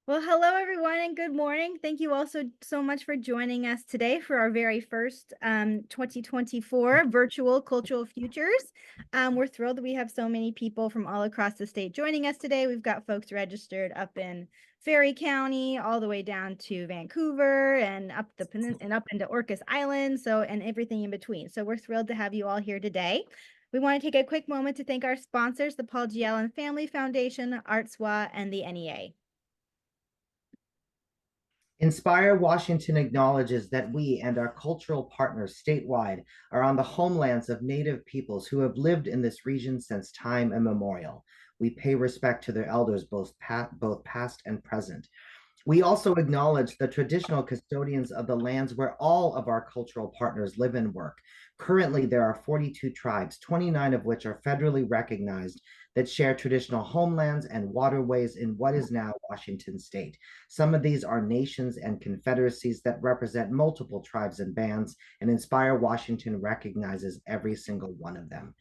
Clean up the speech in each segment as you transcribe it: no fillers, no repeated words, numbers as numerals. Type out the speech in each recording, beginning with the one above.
Well, hello everyone and good morning. Thank you all so much for joining us today for our very first 2024 virtual cultural futures. We're thrilled that we have so many people from all across the state joining us today. We've got folks registered up in Ferry County, all the way down to Vancouver and and up into Orcas Island, and everything in between. So we're thrilled to have you all here today. We want to take a quick moment to thank our sponsors, the Paul G. Allen Family Foundation, ArtSWA, and the NEA. Inspire Washington acknowledges that we and our cultural partners statewide are on the homelands of Native peoples who have lived in this region since time immemorial. We pay respect to their elders, both past and present. We also acknowledge the traditional custodians of the lands where all of our cultural partners live and work. Currently, there are 42 tribes, 29 of which are federally recognized, that share traditional homelands and waterways in what is now Washington state. Some of these are nations and confederacies that represent multiple tribes and bands, and Inspire Washington recognizes every single one of them.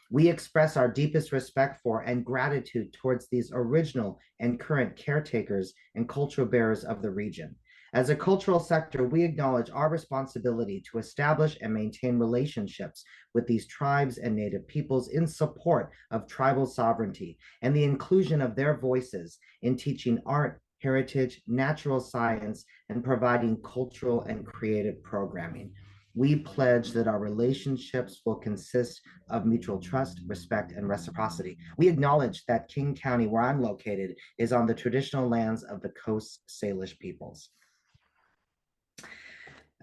We express our deepest respect for and gratitude towards these original and current caretakers and cultural bearers of the region. As a cultural sector, we acknowledge our responsibility to establish and maintain relationships with these tribes and Native peoples in support of tribal sovereignty and the inclusion of their voices in teaching art, heritage, natural science, and providing cultural and creative programming. We pledge that our relationships will consist of mutual trust, respect, and reciprocity. We acknowledge that King County, where I'm located, is on the traditional lands of the Coast Salish peoples.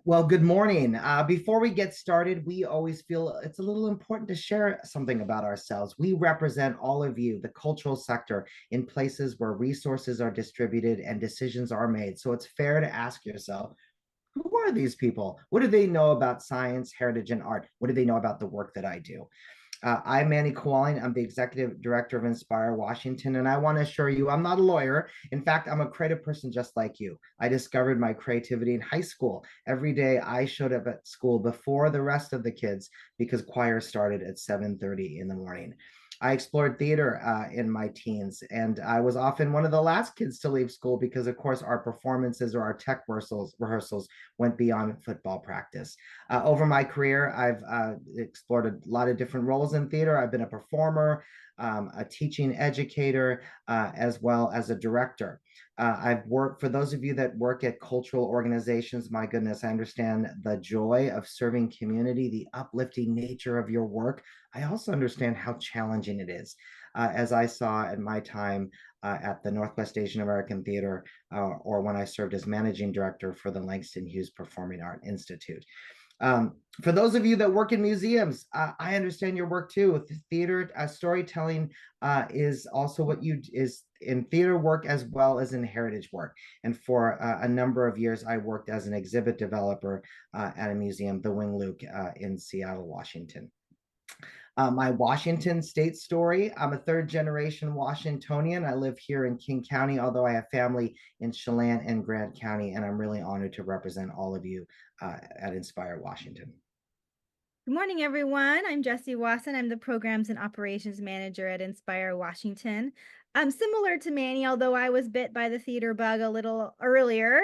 Well, good morning. Before we get started, we always feel it's a little important to share something about ourselves. We represent all of you, the cultural sector, in places where resources are distributed and decisions are made. So it's fair to ask yourself, who are these people? What do they know about science, heritage, and art? What do they know about the work that I do? I'm Manny Kowalin. I'm the executive director of Inspire Washington, and I want to assure you I'm not a lawyer. In fact, I'm a creative person just like you. I discovered my creativity in high school. Every day I showed up at school before the rest of the kids because choir started at 7:30 in the morning. I explored theater in my teens, and I was often one of the last kids to leave school because, of course, our performances or our tech rehearsals went beyond football practice. Over my career, I've explored a lot of different roles in theater. I've been a performer, a teaching educator, as well as a director. I've worked, for those of you that work at cultural organizations, my goodness, I understand the joy of serving community, the uplifting nature of your work. I also understand how challenging it is. As I saw at my time at the Northwest Asian American Theater, or when I served as managing director for the Langston Hughes Performing Art Institute. For those of you that work in museums, I understand your work too. Theater storytelling is also what you is in theater work as well as in heritage work. And for a number of years, I worked as an exhibit developer at a museum, the Wing Luke in Seattle, Washington. My Washington state story. I'm a third generation Washingtonian. I live here in King County, although I have family in Chelan and Grant County, and I'm really honored to represent all of you at Inspire Washington. Good morning, everyone. I'm Jessie Wasson. I'm the Programs and Operations Manager at Inspire Washington. Similar to Manny, although I was bit by the theater bug a little earlier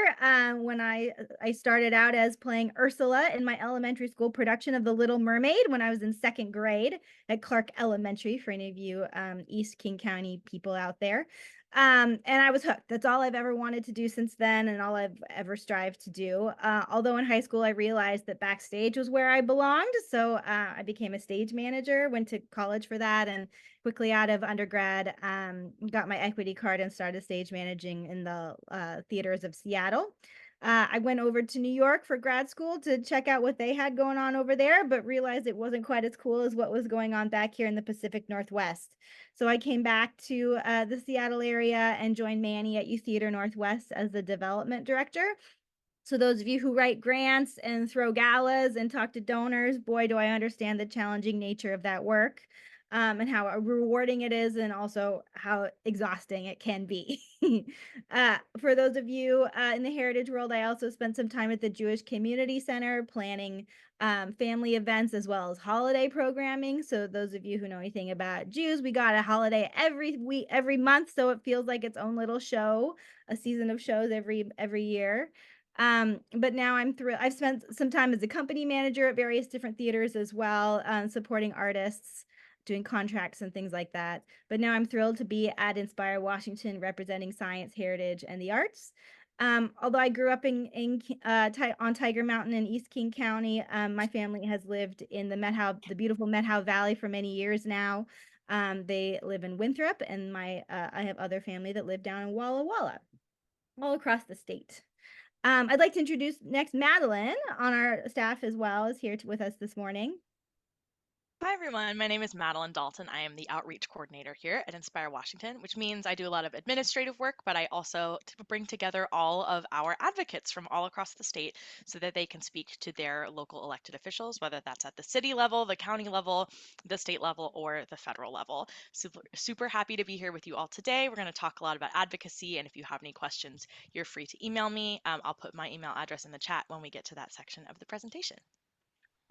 when I started out as playing Ursula in my elementary school production of The Little Mermaid when I was in second grade at Clark Elementary, for any of you East King County people out there. And I was hooked. That's all I've ever wanted to do since then, and all I've ever strived to do. Although in high school, I realized that backstage was where I belonged. So I became a stage manager, went to college for that, and quickly out of undergrad, got my equity card and started stage managing in the theaters of Seattle. I went over to New York for grad school to check out what they had going on over there, but realized it wasn't quite as cool as what was going on back here in the Pacific Northwest. So I came back to the Seattle area and joined Manny at Youth Theater Northwest as the development director. So those of you who write grants and throw galas and talk to donors, boy, do I understand the challenging nature of that work. and how rewarding it is, and also how exhausting it can be. For those of you in the heritage world, I also spent some time at the Jewish Community Center planning family events as well as holiday programming. So those of you who know anything about Jews, we got a holiday every week, every month, so it feels like its own little show, a season of shows every year. But now I'm thrilled. I've spent some time as a company manager at various different theaters as well, supporting artists, doing contracts and things like that. But now I'm thrilled to be at Inspire Washington, representing science, heritage, and the arts. Although I grew up on Tiger Mountain in East King County, my family has lived in the beautiful Methow Valley for many years now. They live in Winthrop, and I have other family that live down in Walla Walla, all across the state. I'd like to introduce next Madeline on our staff as well, is here with us this morning. Hi, everyone. My name is Madeline Dalton. I am the outreach coordinator here at Inspire Washington, which means I do a lot of administrative work, but I also bring together all of our advocates from all across the state so that they can speak to their local elected officials, whether that's at the city level, the county level, the state level, or the federal level. Super happy to be here with you all today. We're going to talk a lot about advocacy, and if you have any questions, you're free to email me. I'll put my email address in the chat when we get to that section of the presentation.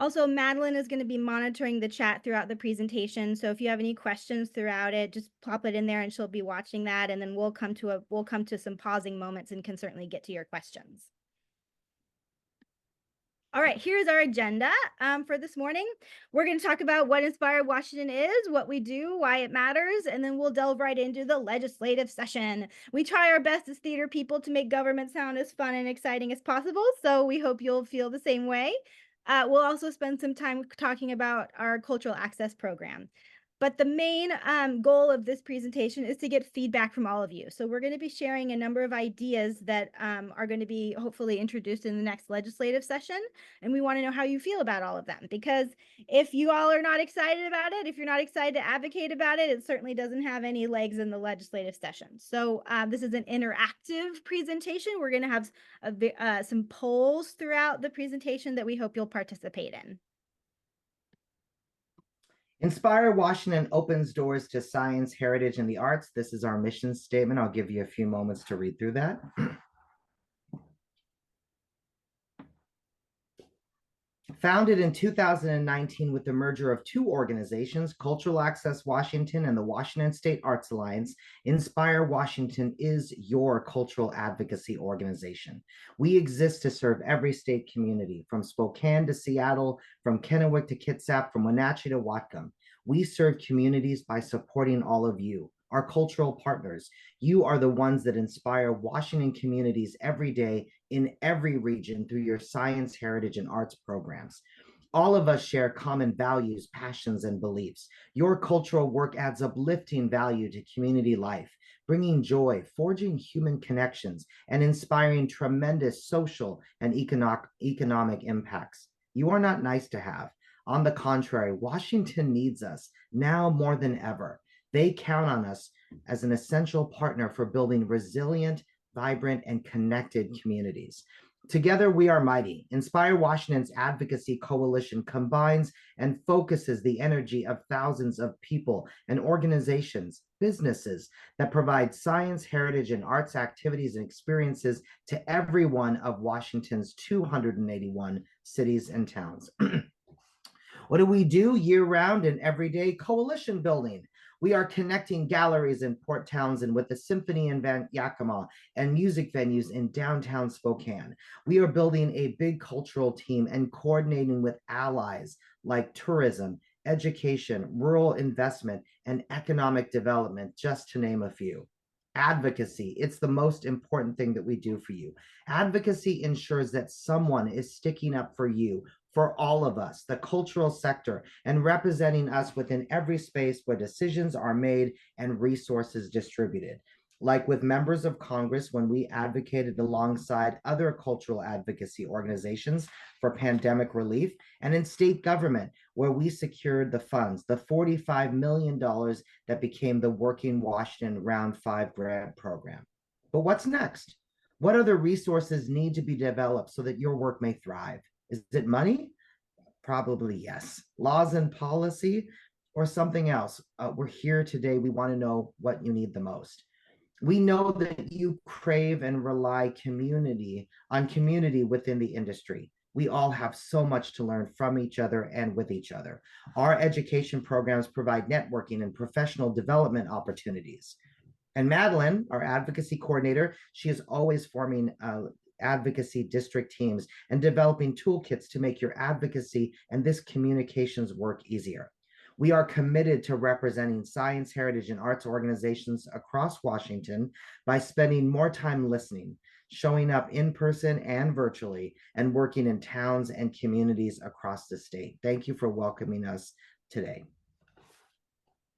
Also, Madeline is going to be monitoring the chat throughout the presentation. So if you have any questions throughout it, just pop it in there and she'll be watching that. And then we'll come to some pausing moments and can certainly get to your questions. All right, here's our agenda for this morning. We're going to talk about what Inspire Washington is, what we do, why it matters, and then we'll delve right into the legislative session. We try our best as theater people to make government sound as fun and exciting as possible, so we hope you'll feel the same way. We'll also spend some time talking about our cultural access program. But the main goal of this presentation is to get feedback from all of you. So we're going to be sharing a number of ideas that are going to be hopefully introduced in the next legislative session. And we want to know how you feel about all of them, because if you all are not excited about it, if you're not excited to advocate about it, it certainly doesn't have any legs in the legislative session. So this is an interactive presentation. We're going to have some polls throughout the presentation that we hope you'll participate in. Inspire Washington opens doors to science, heritage, and the arts. This is our mission statement. I'll give you a few moments to read through that. Founded in 2019 with the merger of two organizations, Cultural Access Washington and the Washington State Arts Alliance, Inspire Washington is your cultural advocacy organization. We exist to serve every state community, from Spokane to Seattle, from Kennewick to Kitsap, from Wenatchee to Whatcom. We serve communities by supporting all of you, our cultural partners. You are the ones that inspire Washington communities every day in every region through your science, heritage, and arts programs. All of us share common values, passions, and beliefs. Your cultural work adds uplifting value to community life, bringing joy, forging human connections, and inspiring tremendous social and economic impacts. You are not nice to have. On the contrary, Washington needs us now more than ever. They count on us as an essential partner for building resilient, vibrant, and connected communities. Together, we are mighty. Inspire Washington's advocacy coalition combines and focuses the energy of thousands of people and organizations, businesses that provide science, heritage, and arts activities and experiences to every one of Washington's 281 cities and towns. What do we do year-round and everyday? Coalition building. We are connecting galleries in Port Townsend with the Symphony in Yakima and music venues in downtown Spokane. We are building a big cultural team and coordinating with allies like tourism, education, rural investment, and economic development, just to name a few. Advocacy, it's the most important thing that we do for you. Advocacy ensures that someone is sticking up for you, for all of us, the cultural sector, and representing us within every space where decisions are made and resources distributed. Like with members of Congress, when we advocated alongside other cultural advocacy organizations for pandemic relief, and in state government, where we secured the funds, the $45 million that became the Working Washington Round 5 grant program. But what's next? What other resources need to be developed so that your work may thrive? Is it money? Probably yes. Laws and policy, or something else, we're here today. We want to know what you need the most. We know that you crave and rely on community within the industry. We all have so much to learn from each other and with each other. Our education programs provide networking and professional development opportunities. And Madeline, our advocacy coordinator, she is always forming advocacy district teams and developing toolkits to make your advocacy and this communications work easier. We are committed to representing science, heritage, and arts organizations across Washington by spending more time listening, showing up in person and virtually, and working in towns and communities across the state. Thank you for welcoming us today.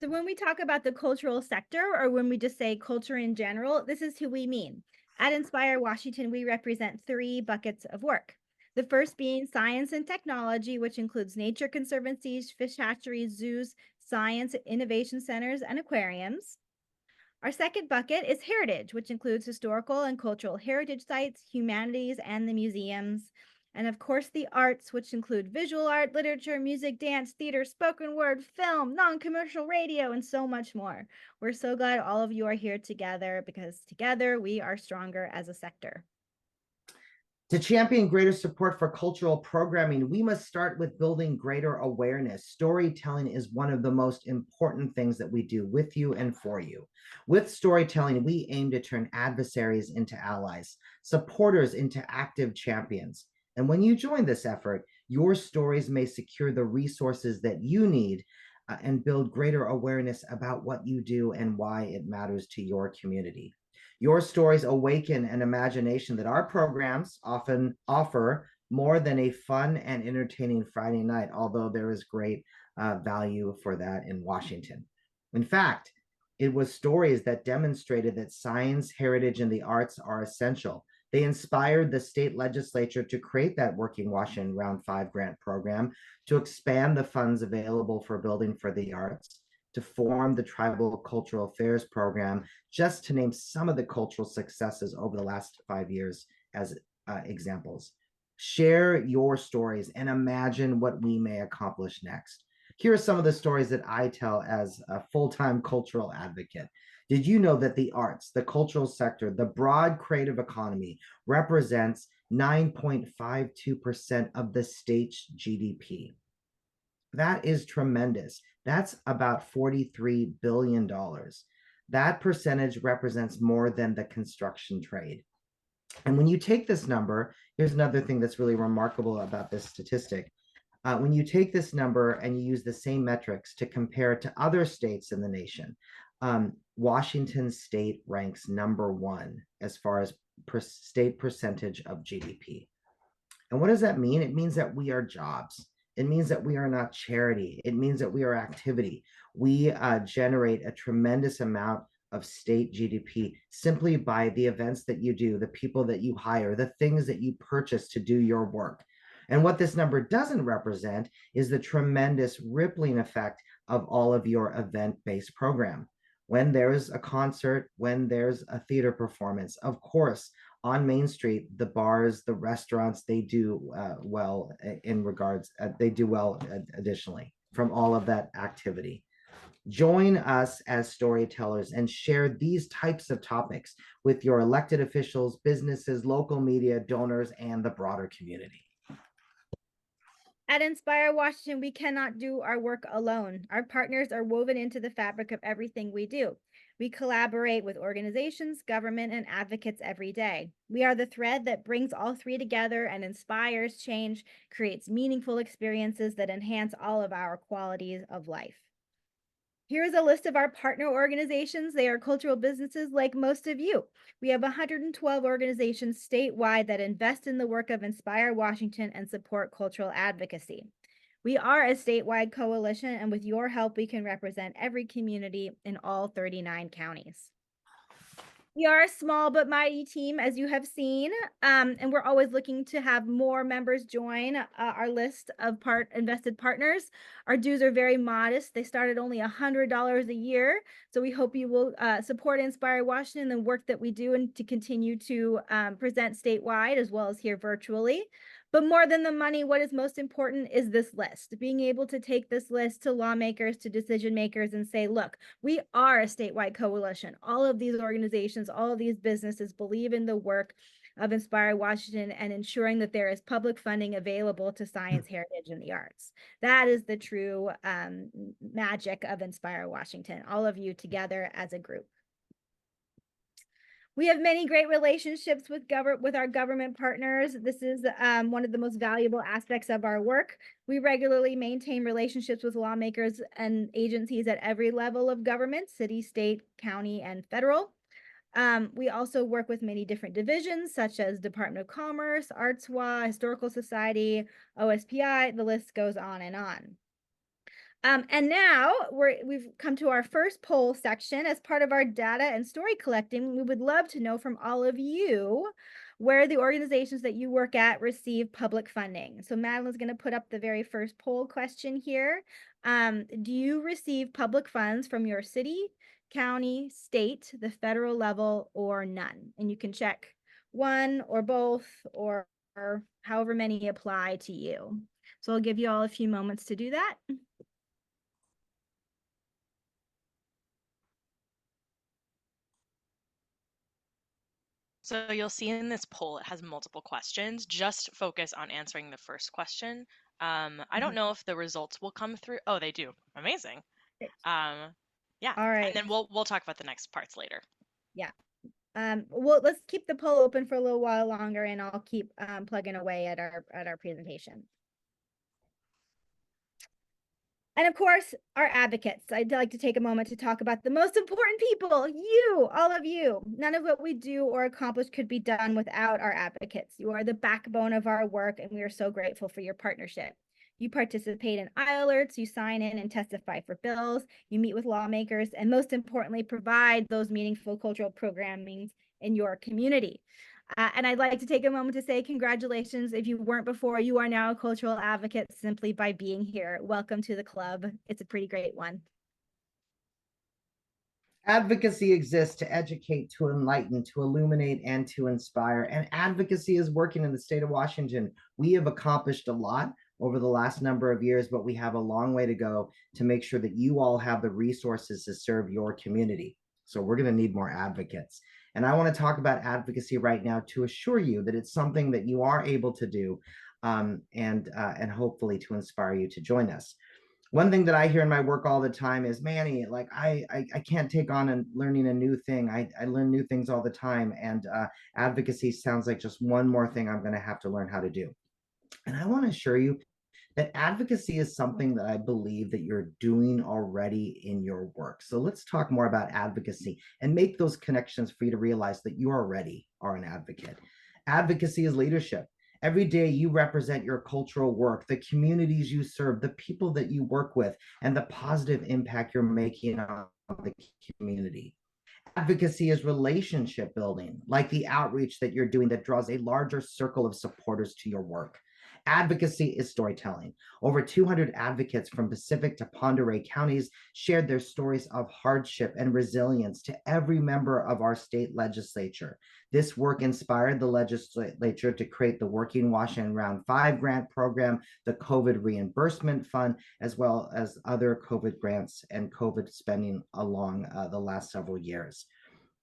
So when we talk about the cultural sector, or when we just say culture in general, this is who we mean. At Inspire Washington, we represent 3 buckets of work. The first being science and technology, which includes nature conservancies, fish hatcheries, zoos, science innovation centers, and aquariums. Our second bucket is heritage, which includes historical and cultural heritage sites, humanities, and the museums. And of course, the arts, which include visual art, literature, music, dance, theater, spoken word, film, non-commercial radio, and so much more. We're so glad all of you are here together, because together we are stronger as a sector. To champion greater support for cultural programming, we must start with building greater awareness. Storytelling is one of the most important things that we do with you and for you. With storytelling, we aim to turn adversaries into allies, supporters into active champions. And when you join this effort, your stories may secure the resources that you need and build greater awareness about what you do and why it matters to your community. Your stories awaken an imagination that our programs often offer more than a fun and entertaining Friday night, although there is great value for that in Washington. In fact, it was stories that demonstrated that science, heritage, and the arts are essential. They inspired the state legislature to create that Working Washington Round 5 grant program, to expand the funds available for Building for the Arts, to form the Tribal Cultural Affairs Program, just to name some of the cultural successes over the last 5 years as examples. Share your stories and imagine what we may accomplish next. Here are some of the stories that I tell as a full-time cultural advocate. Did you know that the arts, the cultural sector, the broad creative economy represents 9.52% of the state's GDP? That is tremendous. That's about $43 billion. That percentage represents more than the construction trade. And when you take this number, here's another thing that's really remarkable about this statistic. When you take this number and you use the same metrics to compare it to other states in the nation, Washington state ranks #1 as far as state percentage of GDP. And what does that mean? It means that we are jobs. It means that we are not charity. It means that we are activity. We generate a tremendous amount of state GDP simply by the events that you do, the people that you hire, the things that you purchase to do your work. And what this number doesn't represent is the tremendous rippling effect of all of your event-based program. When there's a concert, when there's a theater performance, of course, on Main Street, the bars, the restaurants, they do well in regards, they do well additionally from all of that activity. Join us as storytellers and share these types of topics with your elected officials, businesses, local media, donors, and the broader community. At Inspire Washington, we cannot do our work alone. Our partners are woven into the fabric of everything we do. We collaborate with organizations, government, and advocates every day. We are the thread that brings all 3 together and inspires change, creates meaningful experiences that enhance all of our qualities of life. Here's a list of our partner organizations. They are cultural businesses like most of you. We have 112 organizations statewide that invest in the work of Inspire Washington and support cultural advocacy. We are a statewide coalition, and with your help, we can represent every community in all 39 counties. We are a small but mighty team, as you have seen, and we're always looking to have more members join our list of invested partners. Our dues are very modest. They start at only $100 a year. So we hope you will support Inspire Washington and the work that we do, and to continue to present statewide as well as here virtually. But more than the money, what is most important is this list, being able to take this list to lawmakers, to decision makers, and say, look, we are a statewide coalition. All of these organizations, all of these businesses believe in the work of Inspire Washington and ensuring that there is public funding available to science, heritage, and the arts. That is the true magic of Inspire Washington, all of you together as a group. We have many great relationships with our government partners. This is one of the most valuable aspects of our work. We regularly maintain relationships with lawmakers and agencies at every level of government, city, state, county, and federal. We also work with many different divisions, such as Department of Commerce, ArtsWA, Historical Society, OSPI, the list goes on and on. And now we've come to our first poll section. As part of our data and story collecting, we would love to know from all of you where the organizations that you work at receive public funding. So Madeline's going to put up the very first poll question here. Do you receive public funds from your city, county, state, the federal level, or none? And you can check one or both or however many apply to you. So I'll give you all a few moments to do that. So you'll see in this poll, it has multiple questions. Just focus on answering the first question. I don't know if the results will come through. Oh, they do. Amazing. Yeah. All right. And then we'll talk about the next parts later. Yeah. Well, let's keep the poll open for a little while longer, and I'll keep plugging away at our presentation. And of course, our advocates. I'd like to take a moment to talk about the most important people, you, all of you. None of what we do or accomplish could be done without our advocates. You are the backbone of our work, and we are so grateful for your partnership. You participate in alerts, you sign in and testify for bills, you meet with lawmakers, and most importantly, provide those meaningful cultural programming in your community. And I'd like to take a moment to say congratulations. If you weren't before, you are now a cultural advocate simply by being here. Welcome to the club. It's a pretty great one. Advocacy exists to educate, to enlighten, to illuminate, and to inspire. And advocacy is working in the state of Washington. We have accomplished a lot over the last number of years, but we have a long way to go to make sure that you all have the resources to serve your community. So we're going to need more advocates. And I want to talk about advocacy right now to assure you that it's something that you are able to do and hopefully to inspire you to join us. One thing that I hear in my work all the time is, Manny, like I can't take on and learning a new thing. I learn new things all the time. And advocacy sounds like just one more thing I'm going to have to learn how to do. And I want to assure you that advocacy is something that I believe that you're doing already in your work. So let's talk more about advocacy and make those connections for you to realize that you already are an advocate. Advocacy is leadership. Every day you represent your cultural work, the communities you serve, the people that you work with, and the positive impact you're making on the community. Advocacy is relationship building, like the outreach that you're doing that draws a larger circle of supporters to your work. Advocacy is storytelling. Over 200 advocates from Pacific to Pend Oreille counties shared their stories of hardship and resilience to every member of our state legislature. This work inspired the legislature to create the Working Washington Round 5 grant program, the COVID reimbursement fund, as well as other COVID grants and COVID spending along the last several years.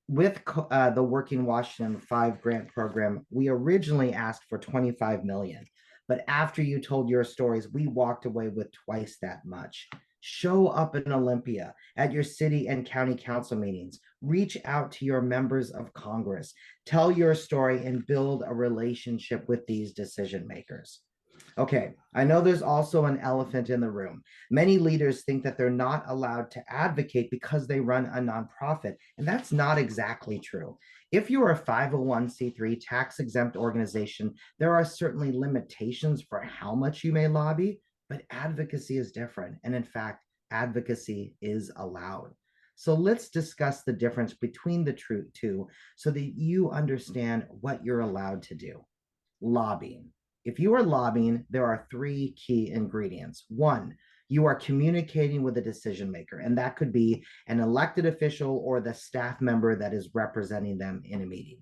With the Working Washington 5 grant program, we originally asked for $25 million. But after you told your stories, we walked away with twice that much. Show up in Olympia at your city and county council meetings. Reach out to your members of Congress. Tell your story and build a relationship with these decision makers. Okay, I know there's also an elephant in the room. Many leaders think that they're not allowed to advocate because they run a nonprofit, and that's not exactly true. If you're a 501c3 tax-exempt organization, there are certainly limitations for how much you may lobby, but advocacy is different. And in fact, advocacy is allowed. So let's discuss the difference between the two so that you understand what you're allowed to do. Lobbying. If you are lobbying, there are 3 key ingredients. 1, you are communicating with a decision maker, and that could be an elected official or the staff member that is representing them in a meeting.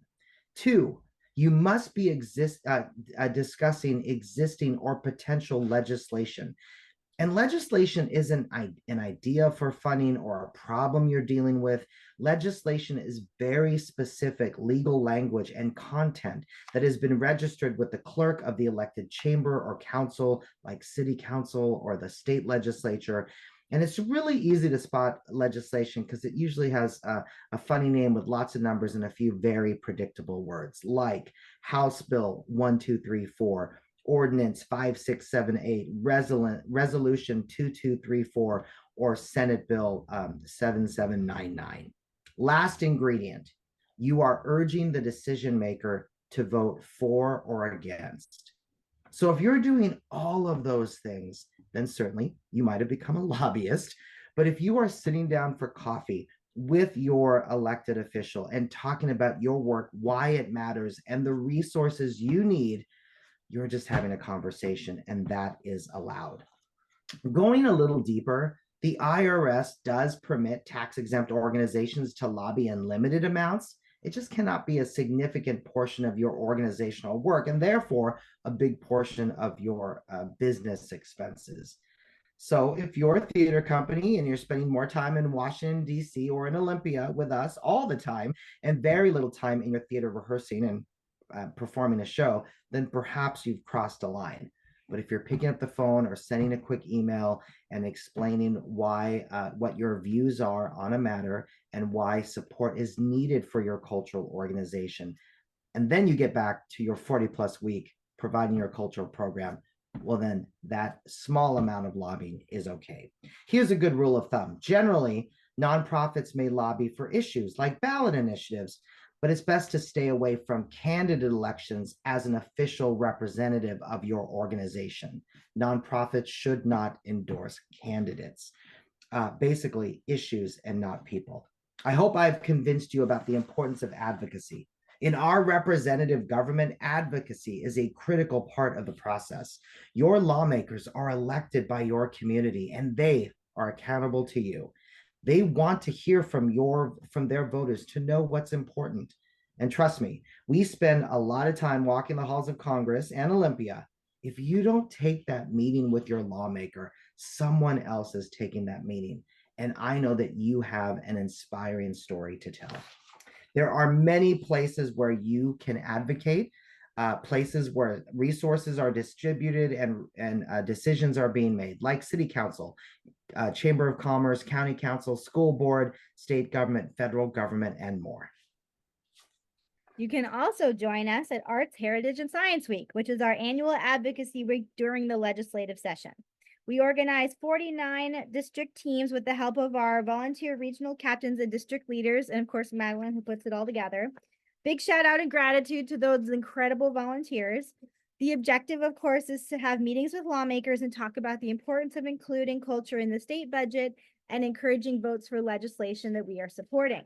2, You must be discussing existing or potential legislation. And legislation isn't an idea for funding or a problem you're dealing with. Legislation is very specific legal language and content that has been registered with the clerk of the elected chamber or council, like city council or the state legislature. And it's really easy to spot legislation because it usually has a funny name with lots of numbers and a few very predictable words, like House Bill 1234, Ordinance 5678, Resolution 2234, or Senate Bill 7799. Last ingredient, you are urging the decision maker to vote for or against. So if you're doing all of those things, then certainly you might have become a lobbyist. But if you are sitting down for coffee with your elected official and talking about your work, why it matters, and the resources you need, you're just having a conversation, and that is allowed. Going a little deeper, the IRS does permit tax-exempt organizations to lobby in limited amounts. It just cannot be a significant portion of your organizational work and therefore a big portion of your business expenses. So if you're a theater company and you're spending more time in Washington, D.C. or in Olympia with us all the time and very little time in your theater rehearsing and performing a show, then perhaps you've crossed a line. But if you're picking up the phone or sending a quick email and explaining why, what your views are on a matter and why support is needed for your cultural organization, and then you get back to your 40+ week providing your cultural program, well, then that small amount of lobbying is okay. Here's a good rule of thumb. Generally, nonprofits may lobby for issues like ballot initiatives, but it's best to stay away from candidate elections as an official representative of your organization. Nonprofits should not endorse candidates, basically issues and not people. I hope I've convinced you about the importance of advocacy. In our representative government, advocacy is a critical part of the process. Your lawmakers are elected by your community and they are accountable to you. They want to hear from their voters to know what's important. And trust me, we spend a lot of time walking the halls of Congress and Olympia. If you don't take that meeting with your lawmaker, someone else is taking that meeting. And I know that you have an inspiring story to tell. There are many places where you can advocate, places where resources are distributed and decisions are being made, like City Council, Chamber of Commerce, County Council, School Board, state government, federal government, and more. You can also join us at Arts, Heritage, and Science Week, which is our annual advocacy week during the legislative session. We organize 49 district teams with the help of our volunteer regional captains and district leaders, and of course, Madeline, who puts it all together. Big shout out and gratitude to those incredible volunteers. The objective, of course, is to have meetings with lawmakers and talk about the importance of including culture in the state budget and encouraging votes for legislation that we are supporting.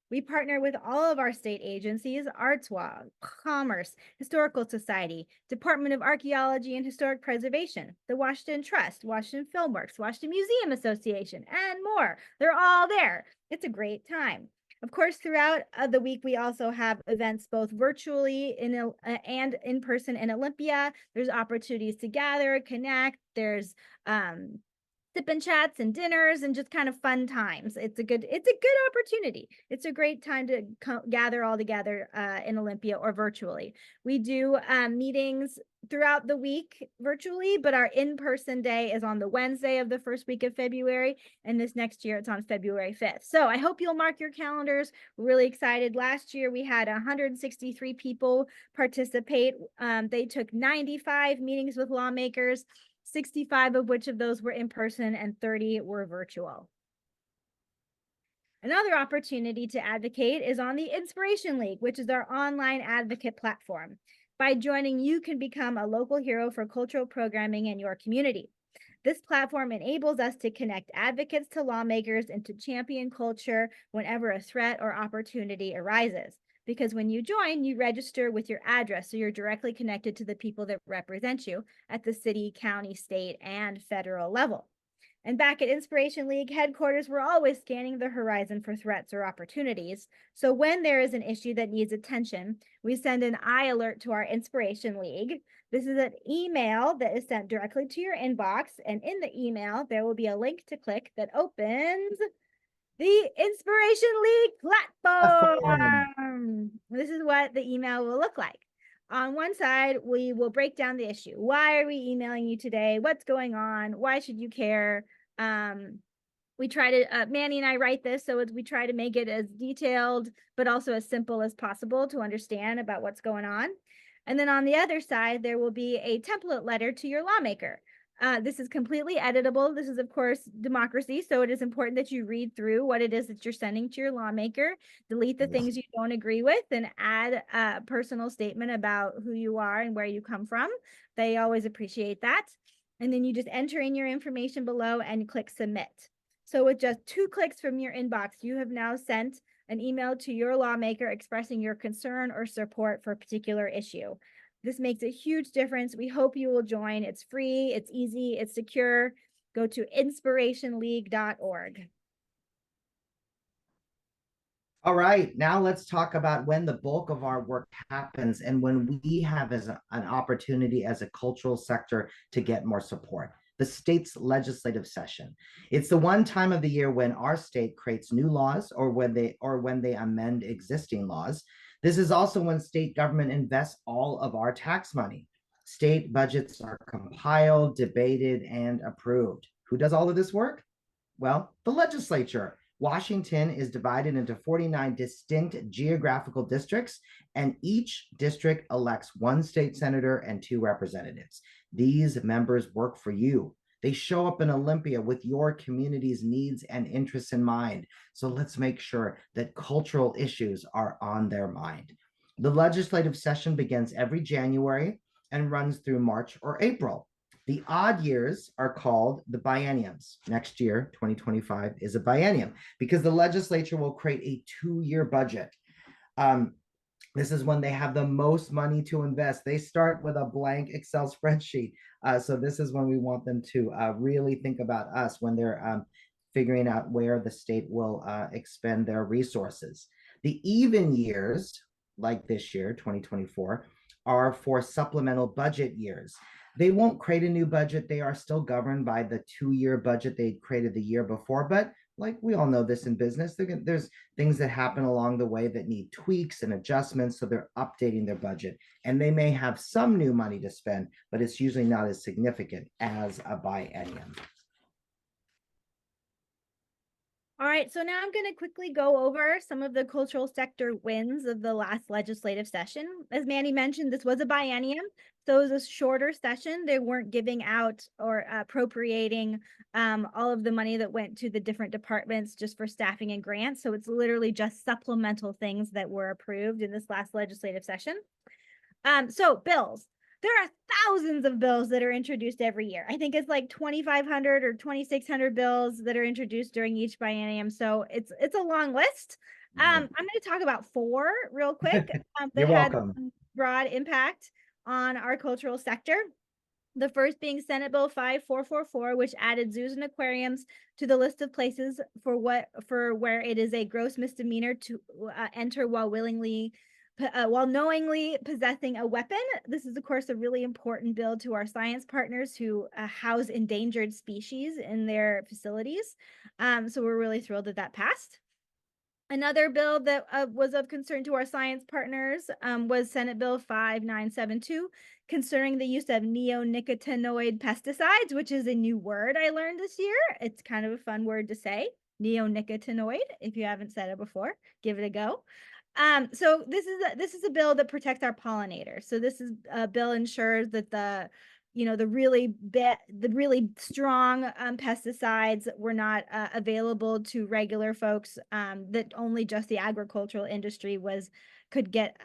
We partner with all of our state agencies, ArtsWalk, Commerce, Historical Society, Department of Archaeology and Historic Preservation, the Washington Trust, Washington Filmworks, Washington Museum Association, and more. They're all there. It's a great time. Of course, throughout the week, we also have events both virtually and in person in Olympia. There's opportunities to gather, connect. There's sip and chats and dinners and just kind of fun times. It's a good opportunity. It's a great time to gather all together in Olympia or virtually. We do meetings throughout the week virtually, but our in-person day is on the Wednesday of the first week of February, and this next year it's on February 5th. So I hope you'll mark your calendars. We're really excited. Last year we had 163 people participate. They took 95 meetings with lawmakers, 65 of which of those were in person and 30 were virtual. Another opportunity to advocate is on the Inspiration League, which is our online advocate platform. By joining, you can become a local hero for cultural programming in your community. This platform enables us to connect advocates to lawmakers and to champion culture whenever a threat or opportunity arises. Because when you join, you register with your address, so you're directly connected to the people that represent you at the city, county, state, and federal level. And back at Inspiration League headquarters, we're always scanning the horizon for threats or opportunities. So when there is an issue that needs attention, we send an eye alert to our Inspiration League. This is an email that is sent directly to your inbox. And in the email, there will be a link to click that opens the Inspiration League Platform. platform. This is what the email will look like. On one side, we will break down the issue. Why are we emailing you today? What's going on? Why should you care? We try to, Manny and I write this, so we try to make it as detailed, but also as simple as possible to understand about what's going on. And then on the other side, there will be a template letter to your lawmaker. This is completely editable. This is, of course, democracy. So it is important that you read through what it is that you're sending to your lawmaker, delete the things you don't agree with, and add a personal statement about who you are and where you come from. They always appreciate that. And then you just enter in your information below and click submit. So with just 2 clicks from your inbox, you have now sent an email to your lawmaker expressing your concern or support for a particular issue. This makes a huge difference. We hope you will join. It's free, it's easy, it's secure. Go to inspirationleague.org. All right, now let's talk about when the bulk of our work happens and when we have an opportunity as a cultural sector to get more support. The state's legislative session. It's the one time of the year when our state creates new laws or when they amend existing laws. This is also when state government invests all of our tax money. State budgets are compiled, debated, and approved. Who does all of this work? Well, the legislature. Washington is divided into 49 distinct geographical districts, and each district elects 1 state senator and 2 representatives. These members work for you. They show up in Olympia with your community's needs and interests in mind. So let's make sure that cultural issues are on their mind. The legislative session begins every January and runs through March or April. The odd years are called the bienniums. Next year, 2025, is a biennium because the legislature will create a 2-year budget. This is when they have the most money to invest. They start with a blank Excel spreadsheet. So this is when we want them to really think about us when they're figuring out where the state will expend their resources. The even years, like this year, 2024, are for supplemental budget years. They won't create a new budget. They are still governed by the 2-year budget they created the year before. But like we all know this in business, there's things that happen along the way that need tweaks and adjustments. So they're updating their budget. And they may have some new money to spend, but it's usually not as significant as a biennium. All right, so now I'm going to quickly go over some of the cultural sector wins of the last legislative session. As Manny mentioned, this was a biennium, so it was a shorter session. They weren't giving out or appropriating all of the money that went to the different departments just for staffing and grants. So it's literally just supplemental things that were approved in this last legislative session. So bills. There are thousands of bills that are introduced every year. I think it's like 2,500 or 2,600 bills that are introduced during each biennium. So it's a long list. I'm going to talk about 4 real quick that had broad impact on our cultural sector. The first being Senate Bill 5444, which added zoos and aquariums to the list of places for where it is a gross misdemeanor to enter while knowingly possessing a weapon. This is, of course, a really important bill to our science partners who house endangered species in their facilities. So we're really thrilled that that passed. Another bill that was of concern to our science partners was Senate Bill 5972, concerning the use of neonicotinoid pesticides, which is a new word I learned this year. It's kind of a fun word to say, neonicotinoid. If you haven't said it before, give it a go. So this is a bill that protects our pollinators. So this is a bill ensures that the really strong pesticides were not available to regular folks, that only just the agricultural industry could get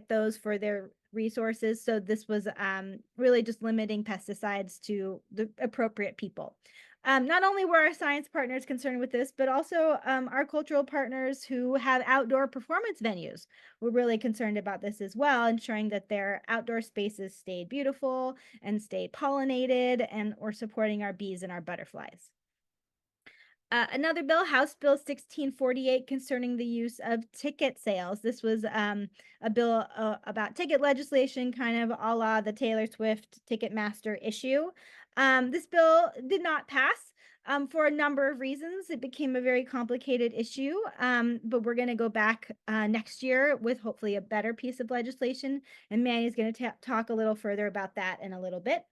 those for their resources. So this was really just limiting pesticides to the appropriate people. Not only were our science partners concerned with this, but also our cultural partners who have outdoor performance venues were really concerned about this as well, ensuring that their outdoor spaces stayed beautiful and stayed pollinated, and or supporting our bees and our butterflies. Another bill, House Bill 1648, concerning the use of ticket sales. This was a bill about ticket legislation, kind of a la the Taylor Swift Ticketmaster issue. This bill did not pass for a number of reasons. It became a very complicated issue, but we're going to go back next year with hopefully a better piece of legislation. And Manny's going to talk a little further about that in a little bit.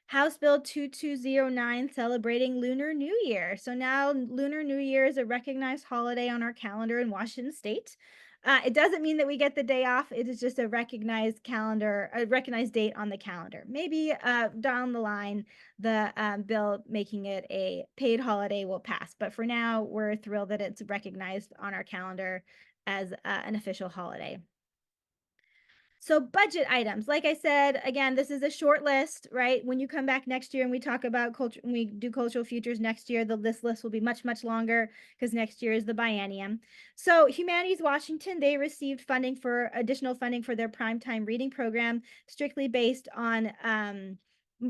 House Bill 2209, celebrating Lunar New Year. So now Lunar New Year is a recognized holiday on our calendar in Washington State. It doesn't mean that we get the day off. It is just a recognized calendar, a recognized date on the calendar. Maybe down the line, the bill making it a paid holiday will pass. But for now, we're thrilled that it's recognized on our calendar as an official holiday. So budget items, like I said, again, this is a short list, right? When you come back next year and we talk about culture, when we do cultural futures next year, this list will be much, much longer because next year is the biennium. So Humanities Washington, they received funding for additional funding for their primetime reading program, strictly based on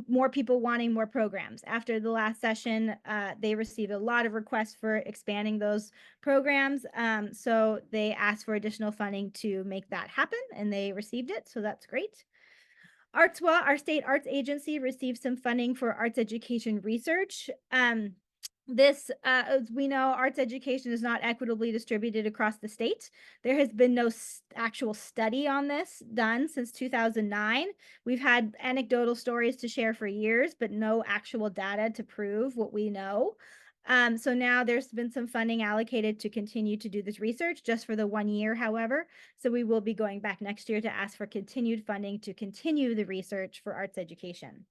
more people wanting more programs. After the last session, they received a lot of requests for expanding those programs. So they asked for additional funding to make that happen, and they received it. So that's great. ArtsWA, our state arts agency, received some funding for arts education research. As we know, arts education is not equitably distributed across the state. There has been no actual study on this done since 2009. We've had anecdotal stories to share for years, but no actual data to prove what we know. So now there's been some funding allocated to continue to do this research just for the 1 year, however. So we will be going back next year to ask for continued funding to continue the research for arts education.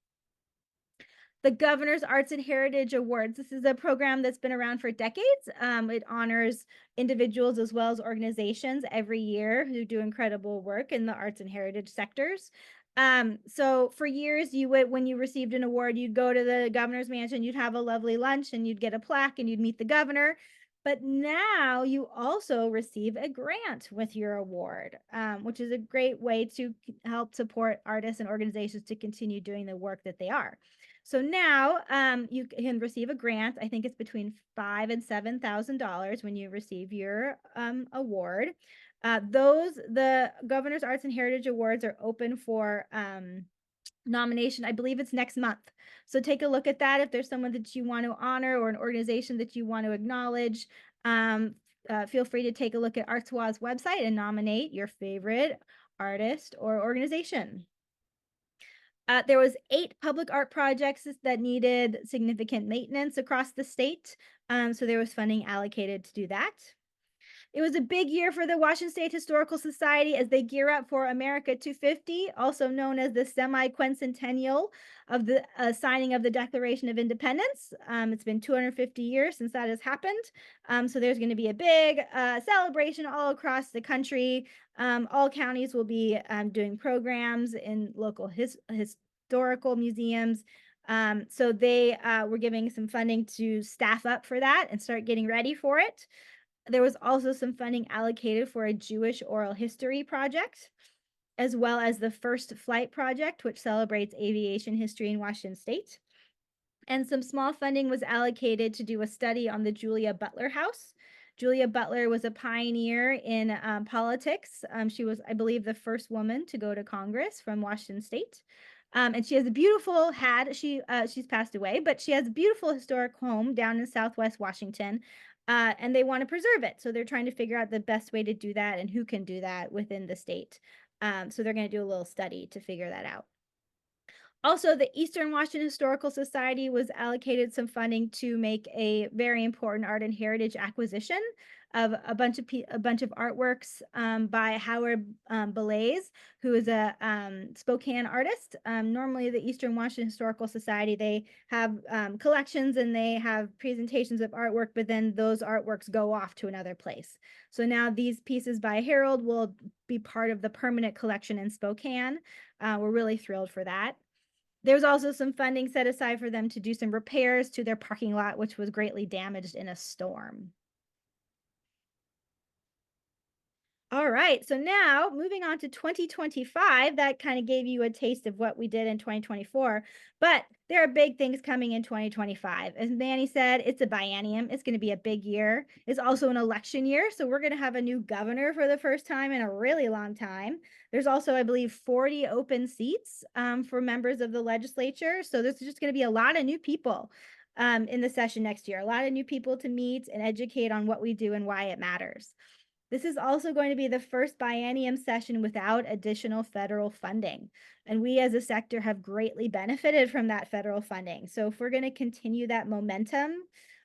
The Governor's Arts and Heritage Awards. This is a program that's been around for decades. It honors individuals as well as organizations every year who do incredible work in the arts and heritage sectors. So for years, you would, when you received an award, you'd go to the governor's mansion, you'd have a lovely lunch, and you'd get a plaque, and you'd meet the governor. But now you also receive a grant with your award, which is a great way to help support artists and organizations to continue doing the work that they are. So now you can receive a grant. I think it's between $5,000 and $7,000 when you receive your award. The Governor's Arts and Heritage Awards are open for nomination. I believe it's next month. So take a look at that. If there's someone that you want to honor or an organization that you want to acknowledge, feel free to take a look at ArtsWA's website and nominate your favorite artist or organization. There was 8 public art projects that needed significant maintenance across the state. So there was funding allocated to do that. It was a big year for the Washington State Historical Society as they gear up for America 250, also known as the semi-quincentennial of the signing of the Declaration of Independence. It's been 250 years since that has happened. So there's going to be a big celebration all across the country. All counties will be doing programs in local historical museums. So they were giving some funding to staff up for that and start getting ready for it. There was also some funding allocated for a Jewish oral history project, as well as the First Flight Project, which celebrates aviation history in Washington State. And some small funding was allocated to do a study on the Julia Butler House. Julia Butler was a pioneer in politics. She was, I believe, the first woman to go to Congress from Washington State. And she has a beautiful, she's passed away, but she has a beautiful historic home down in Southwest Washington. And they want to preserve it. So they're trying to figure out the best way to do that and who can do that within the state. So they're going to do a little study to figure that out. Also, the Eastern Washington Historical Society was allocated some funding to make a very important art and heritage acquisition of a bunch of artworks by Howard Belays, who is a Spokane artist. Normally, the Eastern Washington Historical Society, they have collections and they have presentations of artwork, but then those artworks go off to another place. So now these pieces by Harold will be part of the permanent collection in Spokane. We're really thrilled for that. There's also some funding set aside for them to do some repairs to their parking lot, which was greatly damaged in a storm. All right, so now moving on to 2025, that kind of gave you a taste of what we did in 2024, but there are big things coming in 2025. As Manny said, it's a biennium. It's going to be a big year. It's also an election year, so we're going to have a new governor for the first time in a really long time. There's also, I believe, 40 open seats for members of the legislature, so there's just going to be a lot of new people in the session next year, a lot of new people to meet and educate on what we do and why it matters. This is also going to be the first biennium session without additional federal funding. And we as a sector have greatly benefited from that federal funding. So if we're going to continue that momentum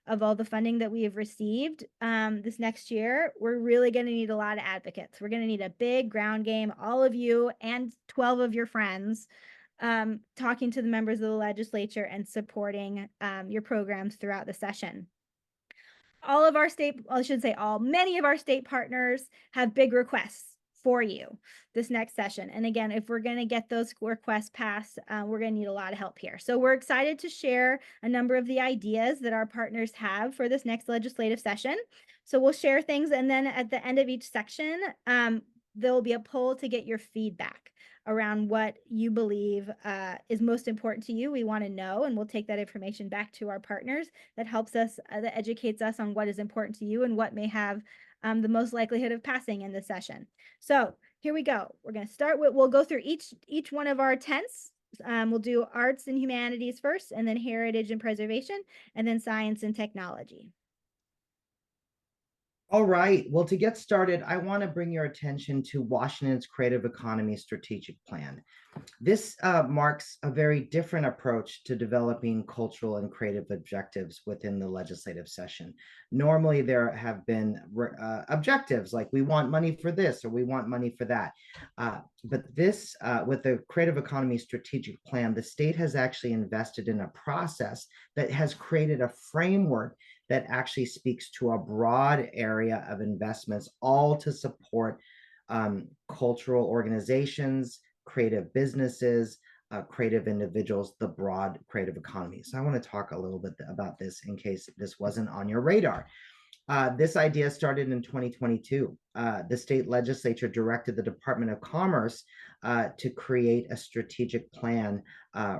of all the funding that we have received this next year, we're really going to need a lot of advocates. We're going to need a big ground game, all of you and 12 of your friends talking to the members of the legislature and supporting your programs throughout the session. All of our state, well, I should say all, many of our state partners have big requests for you this next session. And again, if we're going to get those requests passed, we're going to need a lot of help here. So we're excited to share a number of the ideas that our partners have for this next legislative session. So we'll share things, and then at the end of each section, there will be a poll to get your feedback around what you believe is most important to you. We want to know, and we'll take that information back to our partners. That helps us, that educates us on what is important to you and what may have the most likelihood of passing in the session. So here we go. We're going to start with, we'll go through each one of our tents. We'll do arts and humanities first, and then heritage and preservation, and then science and technology. All right. Well, to get started, I want to bring your attention to Washington's Creative Economy Strategic Plan. This marks a very different approach to developing cultural and creative objectives within the legislative session. Normally, there have been objectives like we want money for this or we want money for that. But this, with the Creative Economy Strategic Plan, the state has actually invested in a process that has created a framework that actually speaks to a broad area of investments, all to support cultural organizations, creative businesses, creative individuals, the broad creative economy. So I want to talk a little bit about this in case this wasn't on your radar. This idea started in 2022. The state legislature directed the Department of Commerce to create a strategic plan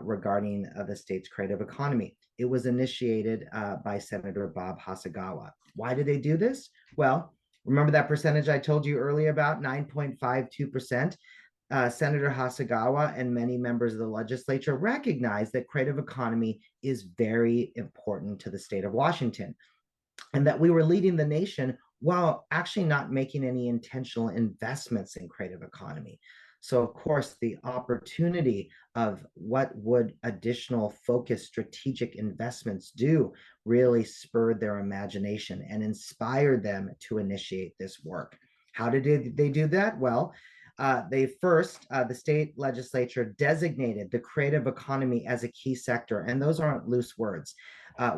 regarding the state's creative economy. It was initiated by Senator Bob Hasagawa. Why did they do this? Well, remember that percentage I told you earlier about, 9.52%? Senator Hasagawa and many members of the legislature recognize that creative economy is very important to the state of Washington, and that we were leading the nation while actually not making any intentional investments in creative economy. So of course, the opportunity of what would additional focused strategic investments do really spurred their imagination and inspired them to initiate this work. How did they do that? Well, the state legislature designated the creative economy as a key sector, and those aren't loose words.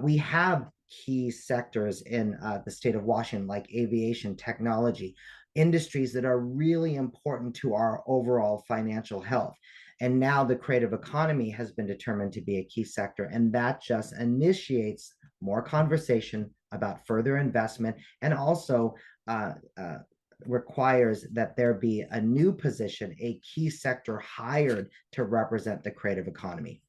We have key sectors in the state of Washington, like aviation, technology, industries that are really important to our overall financial health. And now the creative economy has been determined to be a key sector, and that just initiates more conversation about further investment, and also requires that there be a new position, a key sector hired to represent the creative economy.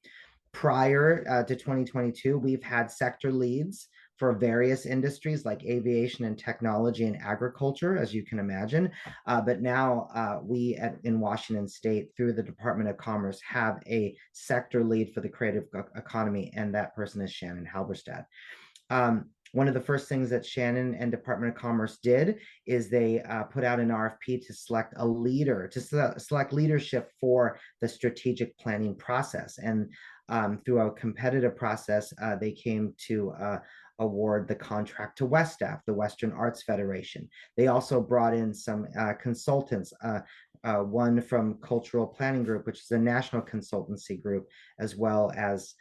Prior to 2022, we've had sector leads for various industries like aviation and technology and agriculture, as you can imagine. But now we in Washington State, through the Department of Commerce, have a sector lead for the creative economy, and that person is Shannon Halberstad. One of the first things that Shannon and Department of Commerce did is they put out an RFP to select a leader, to select leadership for the strategic planning process. And through a competitive process, they came to award the contract to WESTAF, the Western Arts Federation. They also brought in some consultants, one from Cultural Planning Group, which is a national consultancy group, as well as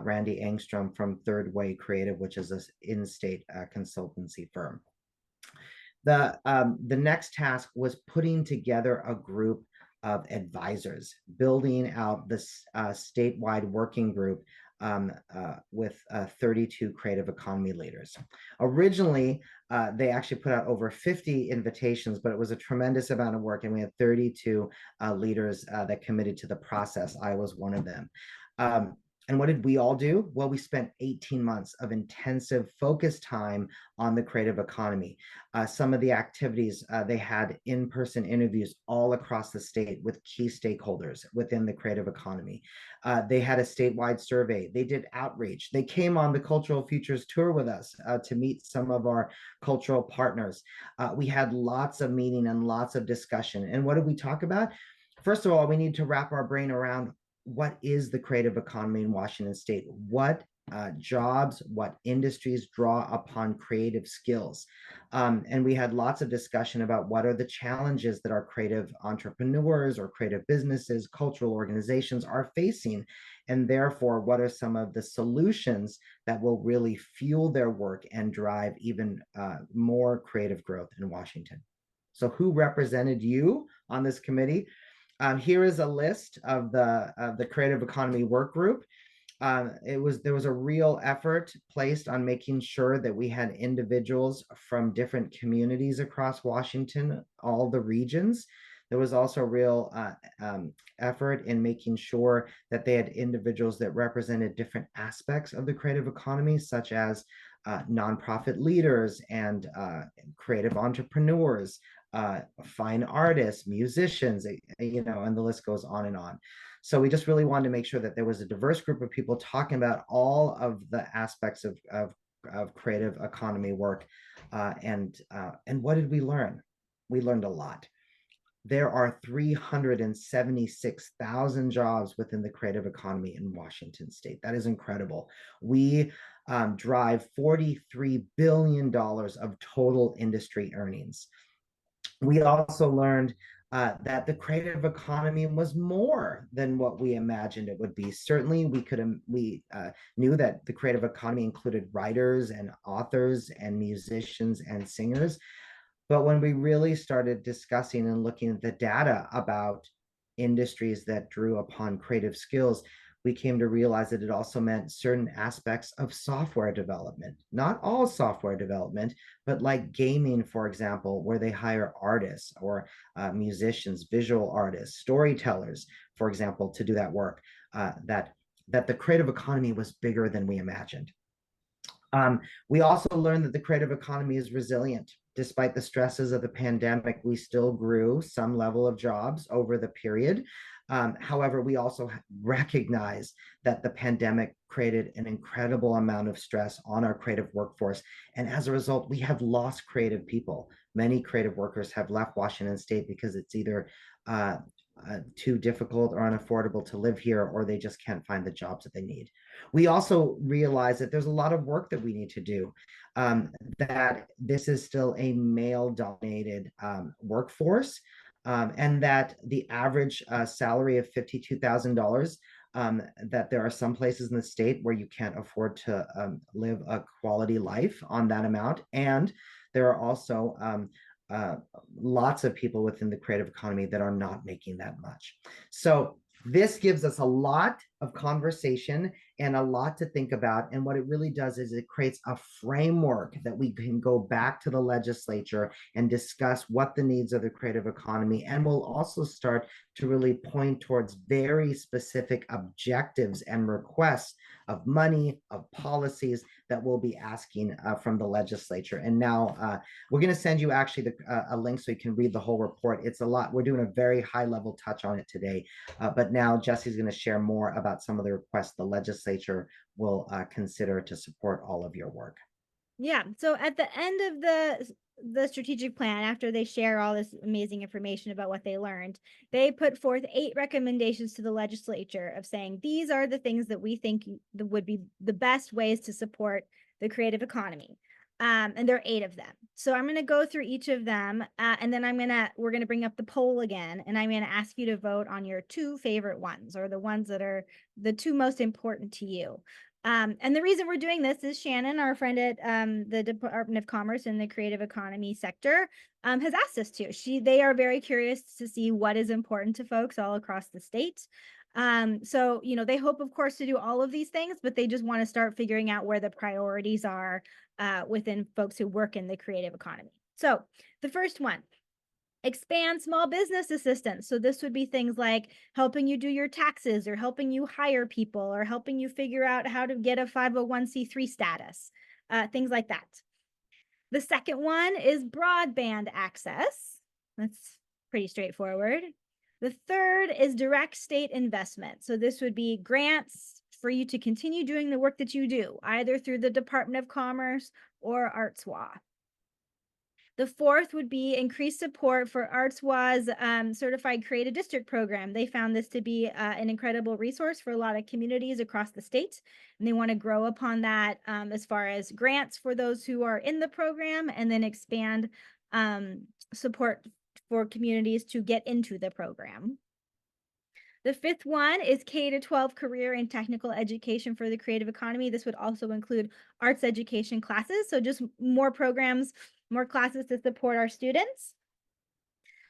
Randy Engstrom from Third Way Creative, which is an in-state consultancy firm. The next task was putting together a group of advisors, building out this statewide working group with 32 creative economy leaders. Originally, they actually put out over 50 invitations, but it was a tremendous amount of work, and we had 32 leaders that committed to the process. I was one of them. And what did we all do? Well, we spent 18 months of intensive focused time on the creative economy. Some of the activities, they had in-person interviews all across the state with key stakeholders within the creative economy. They had a statewide survey. They did outreach. They came on the Cultural Futures Tour with us to meet some of our cultural partners. We had lots of meeting and lots of discussion. And what did we talk about? First of all, we need to wrap our brain around what is the creative economy in Washington State? What jobs, what industries draw upon creative skills? And we had lots of discussion about what are the challenges that our creative entrepreneurs or creative businesses, cultural organizations are facing. And therefore, what are some of the solutions that will really fuel their work and drive even more creative growth in Washington? So who represented you on this committee? Here is a list of the Creative Economy Work Group. There was a real effort placed on making sure that we had individuals from different communities across Washington, all the regions. There was also real effort in making sure that they had individuals that represented different aspects of the creative economy, such as nonprofit leaders and creative entrepreneurs, fine artists, musicians, and the list goes on and on. So we just really wanted to make sure that there was a diverse group of people talking about all of the aspects of creative economy work. And what did we learn? We learned a lot. There are 376,000 jobs within the creative economy in Washington State. That is incredible. We drive $43 billion of total industry earnings. We also learned that the creative economy was more than what we imagined it would be. Certainly, we knew that the creative economy included writers and authors and musicians and singers. But when we really started discussing and looking at the data about industries that drew upon creative skills, we came to realize that it also meant certain aspects of software development, not all software development, but like gaming, for example, where they hire artists or musicians, visual artists, storytellers, for example, to do that work, that the creative economy was bigger than we imagined. We also learned that the creative economy is resilient. Despite the stresses of the pandemic, we still grew some level of jobs over the period. However, we also recognize that the pandemic created an incredible amount of stress on our creative workforce. And as a result, we have lost creative people. Many creative workers have left Washington State because it's either too difficult or unaffordable to live here, or they just can't find the jobs that they need. We also realize that there's a lot of work that we need to do, that this is still a male-dominated workforce, and that the average salary of $52,000, that there are some places in the state where you can't afford to live a quality life on that amount. And there are also lots of people within the creative economy that are not making that much. So this gives us a lot of conversation and a lot to think about. And what it really does is it creates a framework that we can go back to the legislature and discuss what the needs of the creative economy. And we'll also start to really point towards very specific objectives and requests of money, of policies that we'll be asking from the legislature. And now we're going to send you actually a link so you can read the whole report. It's a lot. We're doing a very high level touch on it today. But now Jesse's going to share more about some of the requests the legislature will consider to support all of your work. Yeah. So at the end of the strategic plan, after they share all this amazing information about what they learned, they put forth 8 recommendations to the legislature of saying, these are the things that we think would be the best ways to support the creative economy. And there are 8 of them. So I'm going to go through each of them, and then we're going to bring up the poll again, and I'm going to ask you to vote on your 2 favorite ones, or the ones that are the 2 most important to you. And the reason we're doing this is Shannon, our friend at the Department of Commerce in the creative economy sector, has asked us to. They are very curious to see what is important to folks all across the state. So, they hope, of course, to do all of these things, but they just want to start figuring out where the priorities are within folks who work in the creative economy. So the first one, expand small business assistance. So this would be things like helping you do your taxes or helping you hire people or helping you figure out how to get a 501c3 status, things like that. The second one is broadband access. That's pretty straightforward. The third is direct state investment. So this would be grants for you to continue doing the work that you do, either through the Department of Commerce or ArtsWA. The fourth would be increased support for ArtsWA's Certified Creative District program. They found this to be an incredible resource for a lot of communities across the state, and they want to grow upon that as far as grants for those who are in the program, and then expand support for communities to get into the program. The fifth one is K-12 career and technical education for the creative economy. This would also include arts education classes. So just more programs, more classes to support our students.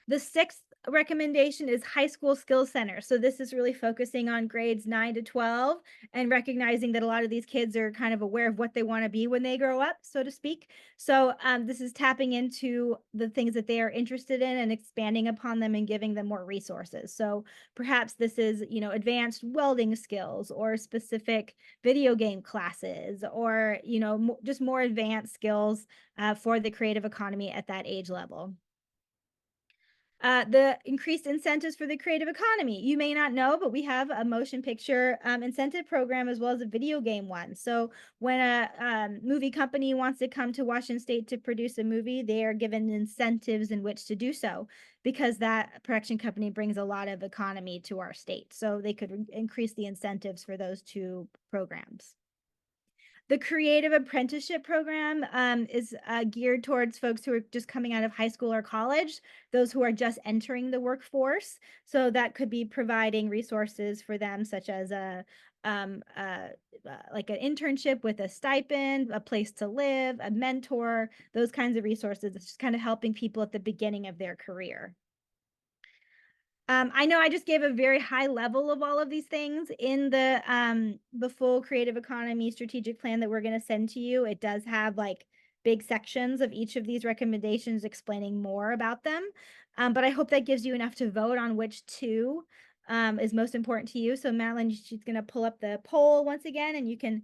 The sixth recommendation is high school skills center. So this is really focusing on grades 9 to 12 and recognizing that a lot of these kids are kind of aware of what they want to be when they grow up, so to speak. So this is tapping into the things that they are interested in and expanding upon them and giving them more resources. So perhaps this is, advanced welding skills or specific video game classes or, just more advanced skills for the creative economy at that age level. The increased incentives for the creative economy. You may not know, but we have a motion picture incentive program as well as a video game one. So when a movie company wants to come to Washington State to produce a movie, they are given incentives in which to do so because that production company brings a lot of economy to our state. So they could increase the incentives for those two programs. The creative apprenticeship program is geared towards folks who are just coming out of high school or college, those who are just entering the workforce. So that could be providing resources for them, such as like an internship with a stipend, a place to live, a mentor, those kinds of resources. It's just kind of helping people at the beginning of their career. I know I just gave a very high level of all of these things in the full creative economy strategic plan that we're going to send to you. It does have like big sections of each of these recommendations explaining more about them. But I hope that gives you enough to vote on which two is most important to you. So Madeline, she's going to pull up the poll once again, and you can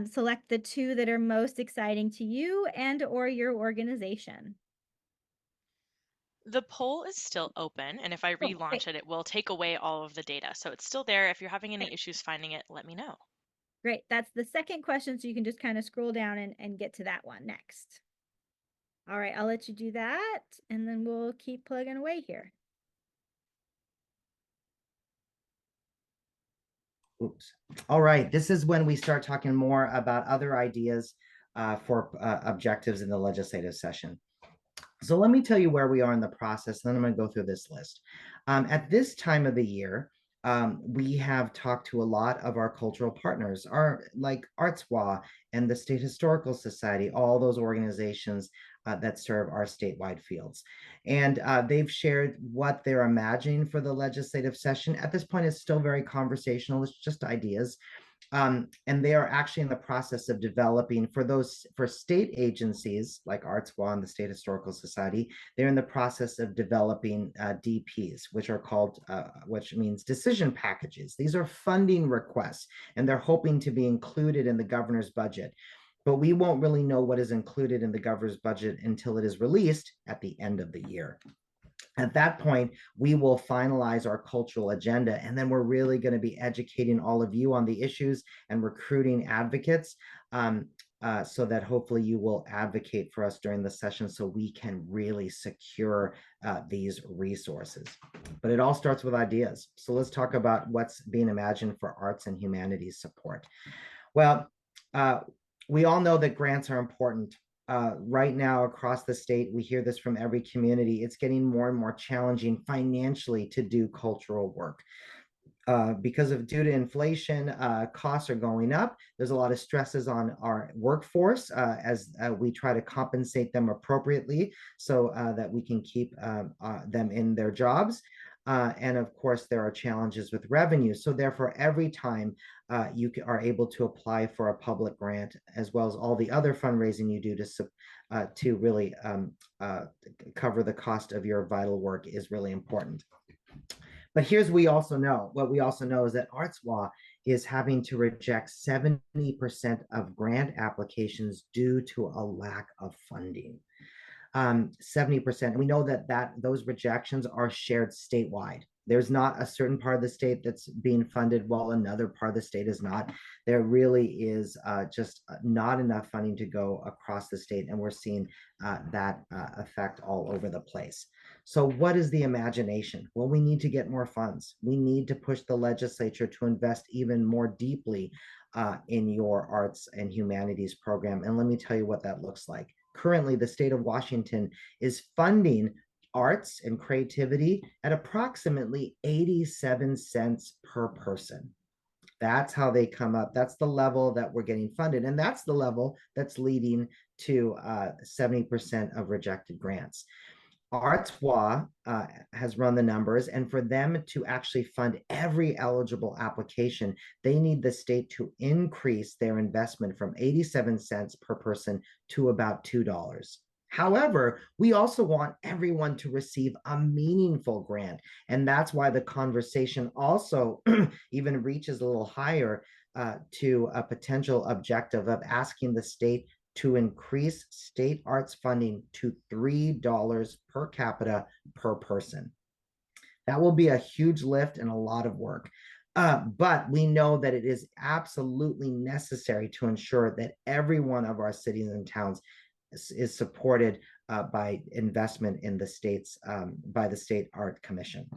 select the two that are most exciting to you and or your organization. The poll is still open, and if I relaunch it, it will take away all of the data. So it's still there. If you're having any issues finding it, let me know. Great. That's the second question, so you can just kind of scroll down and get to that one next. All right, I'll let you do that, and then we'll keep plugging away here. Oops. All right, this is when we start talking more about other ideas for objectives in the legislative session. So let me tell you where we are in the process, and then I'm going to go through this list. At this time of the year, we have talked to a lot of our cultural partners, like ArtsWA and the State Historical Society, all those organizations that serve our statewide fields. And they've shared what they're imagining for the legislative session. At this point, it's still very conversational. It's just ideas. And they are actually in the process of developing for state agencies like ArtsWA and the State Historical Society. They're in the process of developing DPs, which means decision packages. These are funding requests, and they're hoping to be included in the governor's budget. But we won't really know what is included in the governor's budget until it is released at the end of the year. At that point, we will finalize our cultural agenda, and then we're really going to be educating all of you on the issues and recruiting advocates so that hopefully you will advocate for us during the session so we can really secure these resources. But it all starts with ideas. So let's talk about what's being imagined for arts and humanities support. Well, we all know that grants are important. Right now across the state, we hear this from every community. It's getting more and more challenging financially to do cultural work. because of due to inflation, costs are going up. There's a lot of stresses on our workforce as we try to compensate them appropriately so that we can keep them in their jobs. And of course, there are challenges with revenue. So therefore, every time you are able to apply for a public grant, as well as all the other fundraising you do to really cover the cost of your vital work is really important. But here's what we also know is that ArtsWA is having to reject 70% of grant applications due to a lack of funding. 70%. And we know that those rejections are shared statewide. There's not a certain part of the state that's being funded while another part of the state is not. There really is just not enough funding to go across the state, and we're seeing that effect all over the place. So what is the imagination? Well, we need to get more funds. We need to push the legislature to invest even more deeply in your arts and humanities program. And let me tell you what that looks like. Currently, the state of Washington is funding arts and creativity at approximately 87 cents per person. That's how they come up. That's the level that we're getting funded. And that's the level that's leading to 70% of rejected grants. ArtsWA has run the numbers, and for them to actually fund every eligible application, they need the state to increase their investment from 87 cents per person to about $2. However, we also want everyone to receive a meaningful grant. And that's why the conversation also even reaches a little higher to a potential objective of asking the state to increase state arts funding to $3 per capita per person. That will be a huge lift and a lot of work. But we know that it is absolutely necessary to ensure that every one of our cities and towns is supported by investment in the states by the State Art Commission.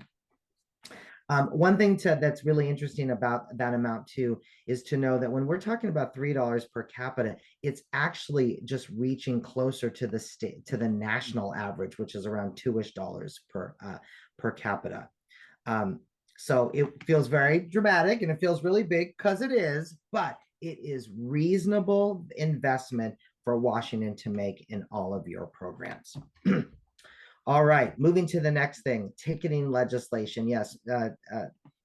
One thing that's really interesting about that amount too is to know that when we're talking about $3 per capita, it's actually just reaching closer to the national average, which is around $2-ish per capita. So it feels very dramatic and it feels really big because it is, but it is reasonable investment for Washington to make in all of your programs. All right, moving to the next thing, ticketing legislation. Yes,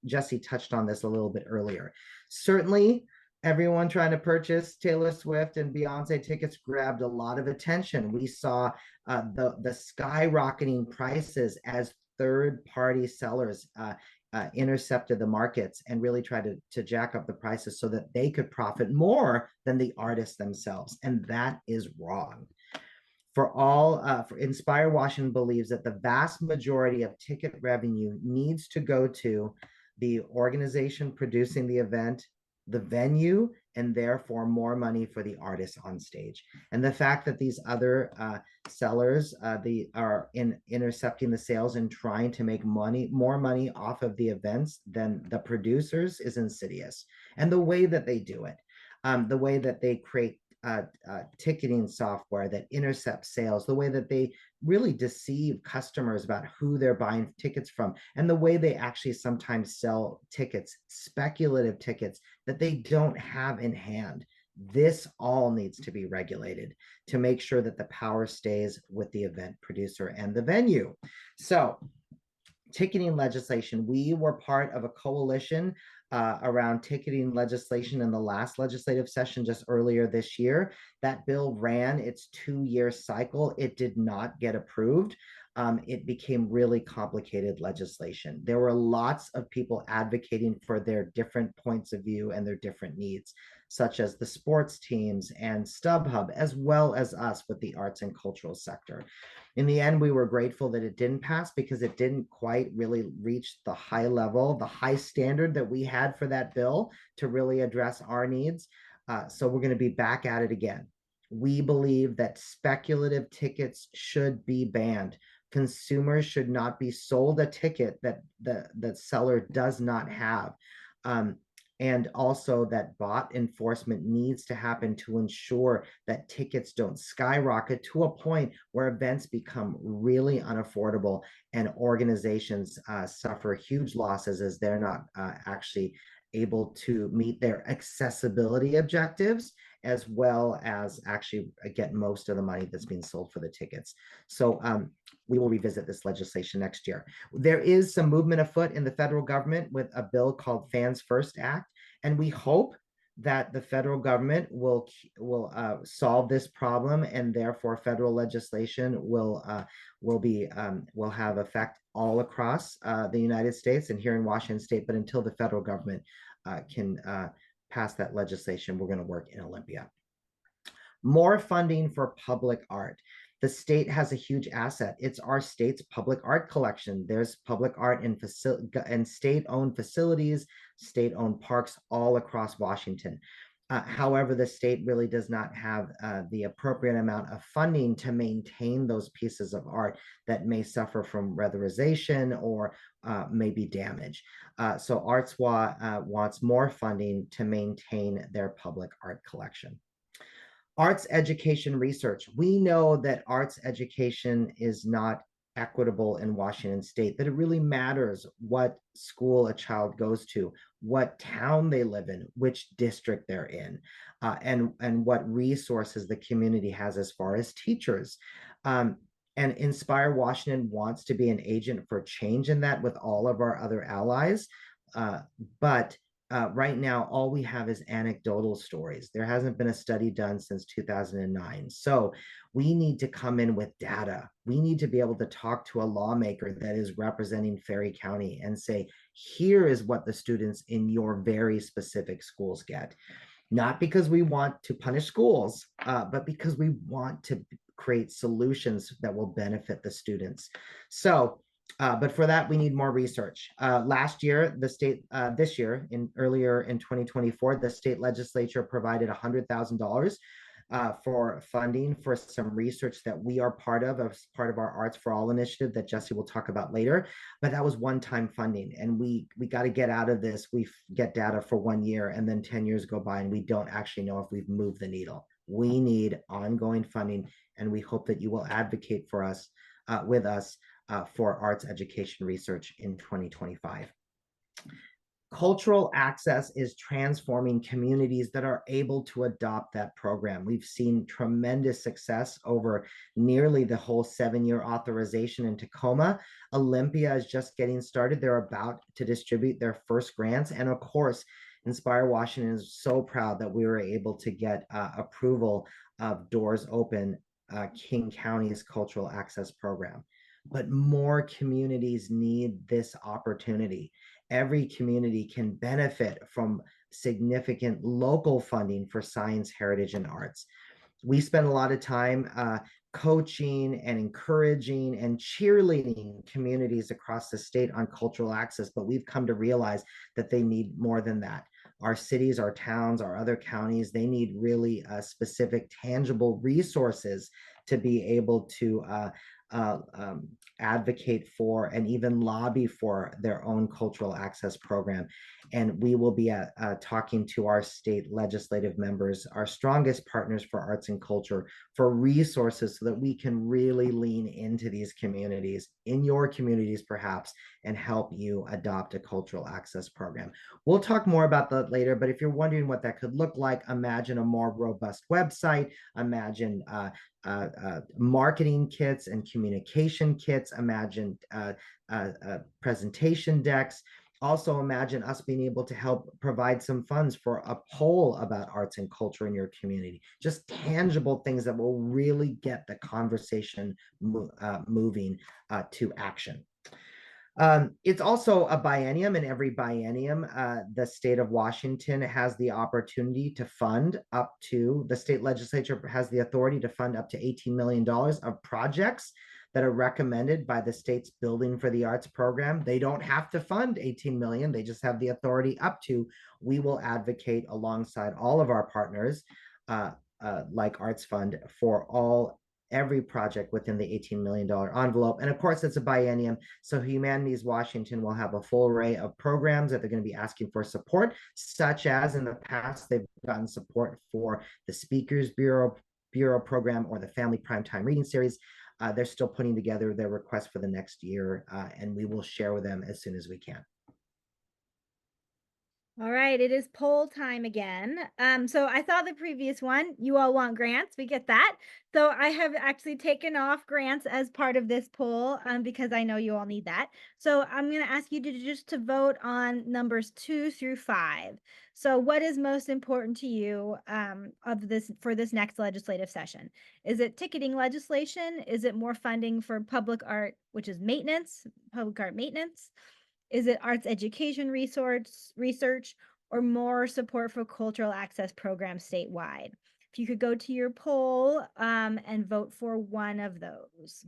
Jesse touched on this a little bit earlier. Certainly, everyone trying to purchase Taylor Swift and Beyonce tickets grabbed a lot of attention. We saw the skyrocketing prices as third-party sellers intercepted the markets and really tried to jack up the prices so that they could profit more than the artists themselves. And that is wrong. For Inspire Washington believes that the vast majority of ticket revenue needs to go to the organization producing the event, the venue, and therefore more money for the artists on stage. And the fact that these other sellers are intercepting the sales and trying to make more money off of the events than the producers is insidious. And the way that they do it, the way that they create ticketing software that intercepts sales, the way that they really deceive customers about who they're buying tickets from, and the way they actually sometimes sell tickets, speculative tickets that they don't have in hand. This all needs to be regulated to make sure that the power stays with the event producer and the venue. So, ticketing legislation, we were part of a coalition around ticketing legislation in the last legislative session just earlier this year. That bill ran its 2-year cycle. It did not get approved. It became really complicated legislation. There were lots of people advocating for their different points of view and their different needs, such as the sports teams and StubHub, as well as us with the arts and cultural sector. In the end, we were grateful that it didn't pass because it didn't quite really reach the high level, the high standard that we had for that bill to really address our needs. So we're going to be back at it again. We believe that speculative tickets should be banned. Consumers should not be sold a ticket that the seller does not have. and also that bot enforcement needs to happen to ensure that tickets don't skyrocket to a point where events become really unaffordable and organizations suffer huge losses as they're not actually able to meet their accessibility objectives, as well as actually get most of the money that's being sold for the tickets. So we will revisit this legislation next year. There is some movement afoot in the federal government with a bill called Fans First Act, and we hope that the federal government will solve this problem, and therefore federal legislation will have effect all across the United States and here in Washington State. But until the federal government can pass that legislation, we're going to work in Olympia. More funding for public art. The state has a huge asset. It's our state's public art collection. There's public art in state-owned facilities, state-owned parks all across Washington. However, the state really does not have the appropriate amount of funding to maintain those pieces of art that may suffer from weatherization or maybe damage. So ArtsWA wants more funding to maintain their public art collection. Arts education research. We know that arts education is not equitable in Washington State, that it really matters what school a child goes to, what town they live in, which district they're in, and what resources the community has as far as teachers. And Inspire Washington wants to be an agent for change in that with all of our other allies. But right now, all we have is anecdotal stories. There hasn't been a study done since 2009. So we need to come in with data. We need to be able to talk to a lawmaker that is representing Ferry County and say, here is what the students in your very specific schools get. Not because we want to punish schools, but because we want to create solutions that will benefit the students. So but for that, we need more research. Last year, the state, this year, earlier in 2024, the state legislature provided $100,000 for funding for some research that we are part of as part of our Arts for All initiative that Jesse will talk about later. But that was one-time funding, and we got to get out of this. We get data for 1 year, and then 10 years go by, and we don't actually know if we've moved the needle. We need ongoing funding, and we hope that you will advocate for us, with us, for arts education research in 2025. Cultural access is transforming communities that are able to adopt that program. We've seen tremendous success over nearly the whole 7-year authorization in Tacoma. Olympia is just getting started. They're about to distribute their first grants. And of course, Inspire Washington is so proud that we were able to get approval of Doors Open, King County's cultural access program. But more communities need this opportunity. Every community can benefit from significant local funding for science, heritage, and arts. We spend a lot of time coaching and encouraging and cheerleading communities across the state on cultural access, but we've come to realize that they need more than that. Our cities, our towns, our other counties, they need really specific, tangible resources to be able to advocate for and even lobby for their own cultural access program. And we will be talking to our state legislative members, our strongest partners for arts and culture, for resources so that we can really lean into these communities, in your communities perhaps, and help you adopt a cultural access program. We'll talk more about that later, but if you're wondering what that could look like, imagine a more robust website, imagine marketing kits and communication kits, imagine presentation decks. Also imagine us being able to help provide some funds for a poll about arts and culture in your community. Just tangible things that will really get the conversation moving to action. It's also a biennium, and every biennium, the state of Washington has the opportunity to fund up to, the state legislature has the authority to fund up to $18 million of projects that are recommended by the state's Building for the Arts program. They don't have to fund 18 million, they just have the authority up to. We will advocate alongside all of our partners, like Arts Fund, for all every project within the $18 million envelope. And of course, it's a biennium. So Humanities Washington will have a full array of programs that they're going to be asking for support, such as in the past, they've gotten support for the Speakers Bureau program or the Family Primetime Reading Series. They're still putting together their request for the next year, and we will share with them as soon as we can. All right, it is poll time again. So I saw the previous one. You all want grants, we get that. So I have actually taken off grants as part of this poll because I know you all need that. So I'm going to ask you to just to vote on numbers 2 through 5. So what is most important to you of this for this next legislative session? Is it ticketing legislation? Is it more funding for public art, which is maintenance, public art maintenance? Is it arts education research, or more support for cultural access programs statewide? If you could go to your poll and vote for one of those.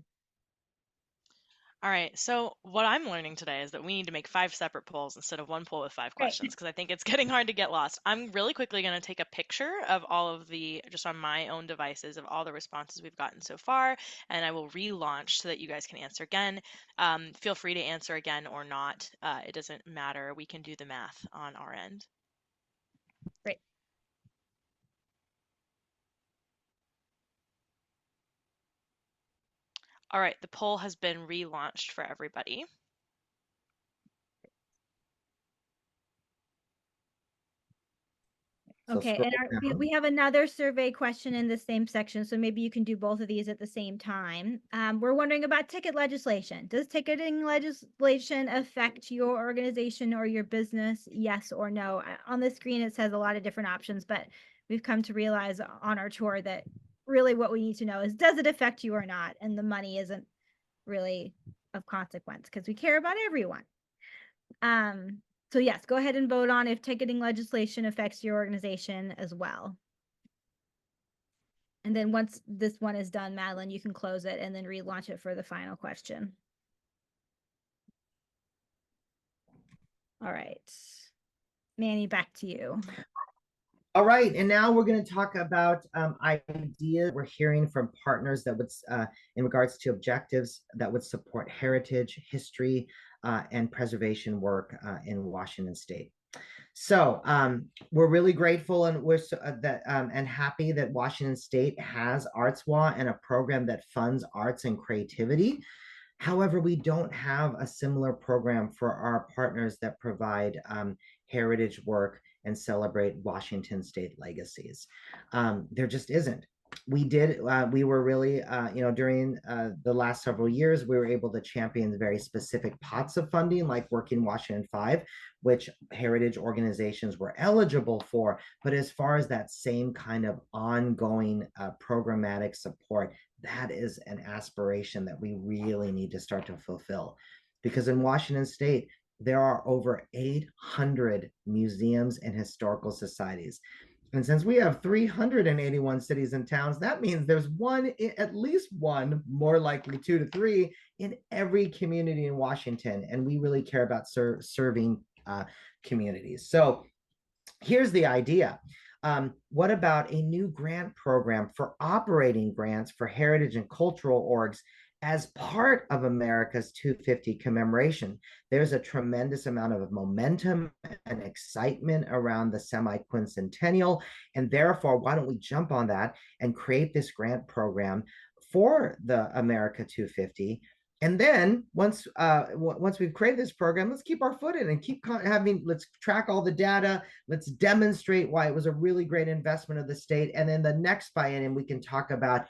All right, so what I'm learning today is that we need to make 5 separate polls instead of one poll with 5 questions because I think it's getting hard to get lost. I'm really quickly going to take a picture of all of the, just on my own devices, of all the responses we've gotten so far, and I will relaunch so that you guys can answer again. Feel free to answer again or not. It doesn't matter. We can do the math on our end. Great. All right, the poll has been relaunched for everybody. So Okay, scroll and down. we have another survey question in the same section, so maybe you can do both of these at the same time. We're wondering about ticket legislation. Does ticketing legislation affect your organization or your business? Yes or no? On the screen, it says a lot of different options, but we've come to realize on our tour that really what we need to know is, does it affect you or not? And the money isn't really of consequence because we care about everyone. So yes, go ahead and vote on if ticketing legislation affects your organization as well. And then once this one is done, Madeline, you can close it and then relaunch it for the final question. All right. Manny, back to you. All right, and now we're going to talk about ideas we're hearing from partners that would, in regards to objectives that would support heritage, history, and preservation work in Washington State. So we're really grateful and we're and happy that Washington State has ArtsWA and a program that funds arts and creativity. However, we don't have a similar program for our partners that provide heritage work and celebrate Washington State legacies. There just isn't. We were really, during the last several years, we were able to champion very specific pots of funding, like Working Washington 5, which heritage organizations were eligible for. But as far as that same kind of ongoing programmatic support, that is an aspiration that we really need to start to fulfill. Because in Washington State, there are over 800 museums and historical societies. And since we have 381 cities and towns, that means there's at least one, more likely 2 to 3, in every community in Washington. And we really care about serving communities. So here's the idea. What about a new grant program for operating grants for heritage and cultural orgs as part of America's 250 commemoration? There's a tremendous amount of momentum and excitement around the semi-quincentennial, and therefore, why don't we jump on that and create this grant program for the America 250? And then once we've created this program, let's keep our foot in and let's track all the data. Let's demonstrate why it was a really great investment of the state. And then the next biennium, we can talk about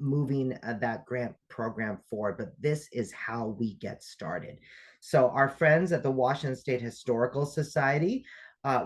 moving that grant program forward. But this is how we get started. So our friends at the Washington State Historical Society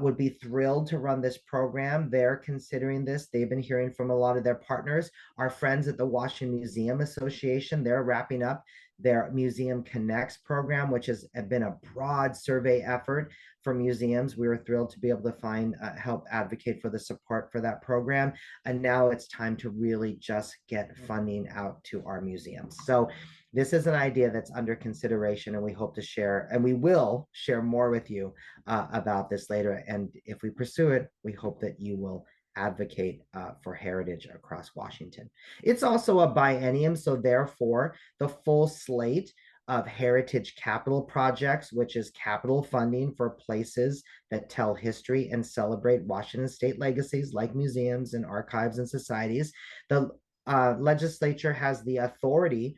would be thrilled to run this program. They're considering this. They've been hearing from a lot of their partners. Our friends at the Washington Museum Association, they're wrapping up their Museum Connects program, which has been a broad survey effort for museums. We were thrilled to be able to help advocate for the support for that program. And now it's time to really just get funding out to our museums. So this is an idea that's under consideration, and we hope to share, and we will share more with you about this later. And if we pursue it, we hope that you will advocate for heritage across Washington. It's also a biennium, so therefore the full slate of heritage capital projects, which is capital funding for places that tell history and celebrate Washington state legacies like museums and archives and societies. The legislature has the authority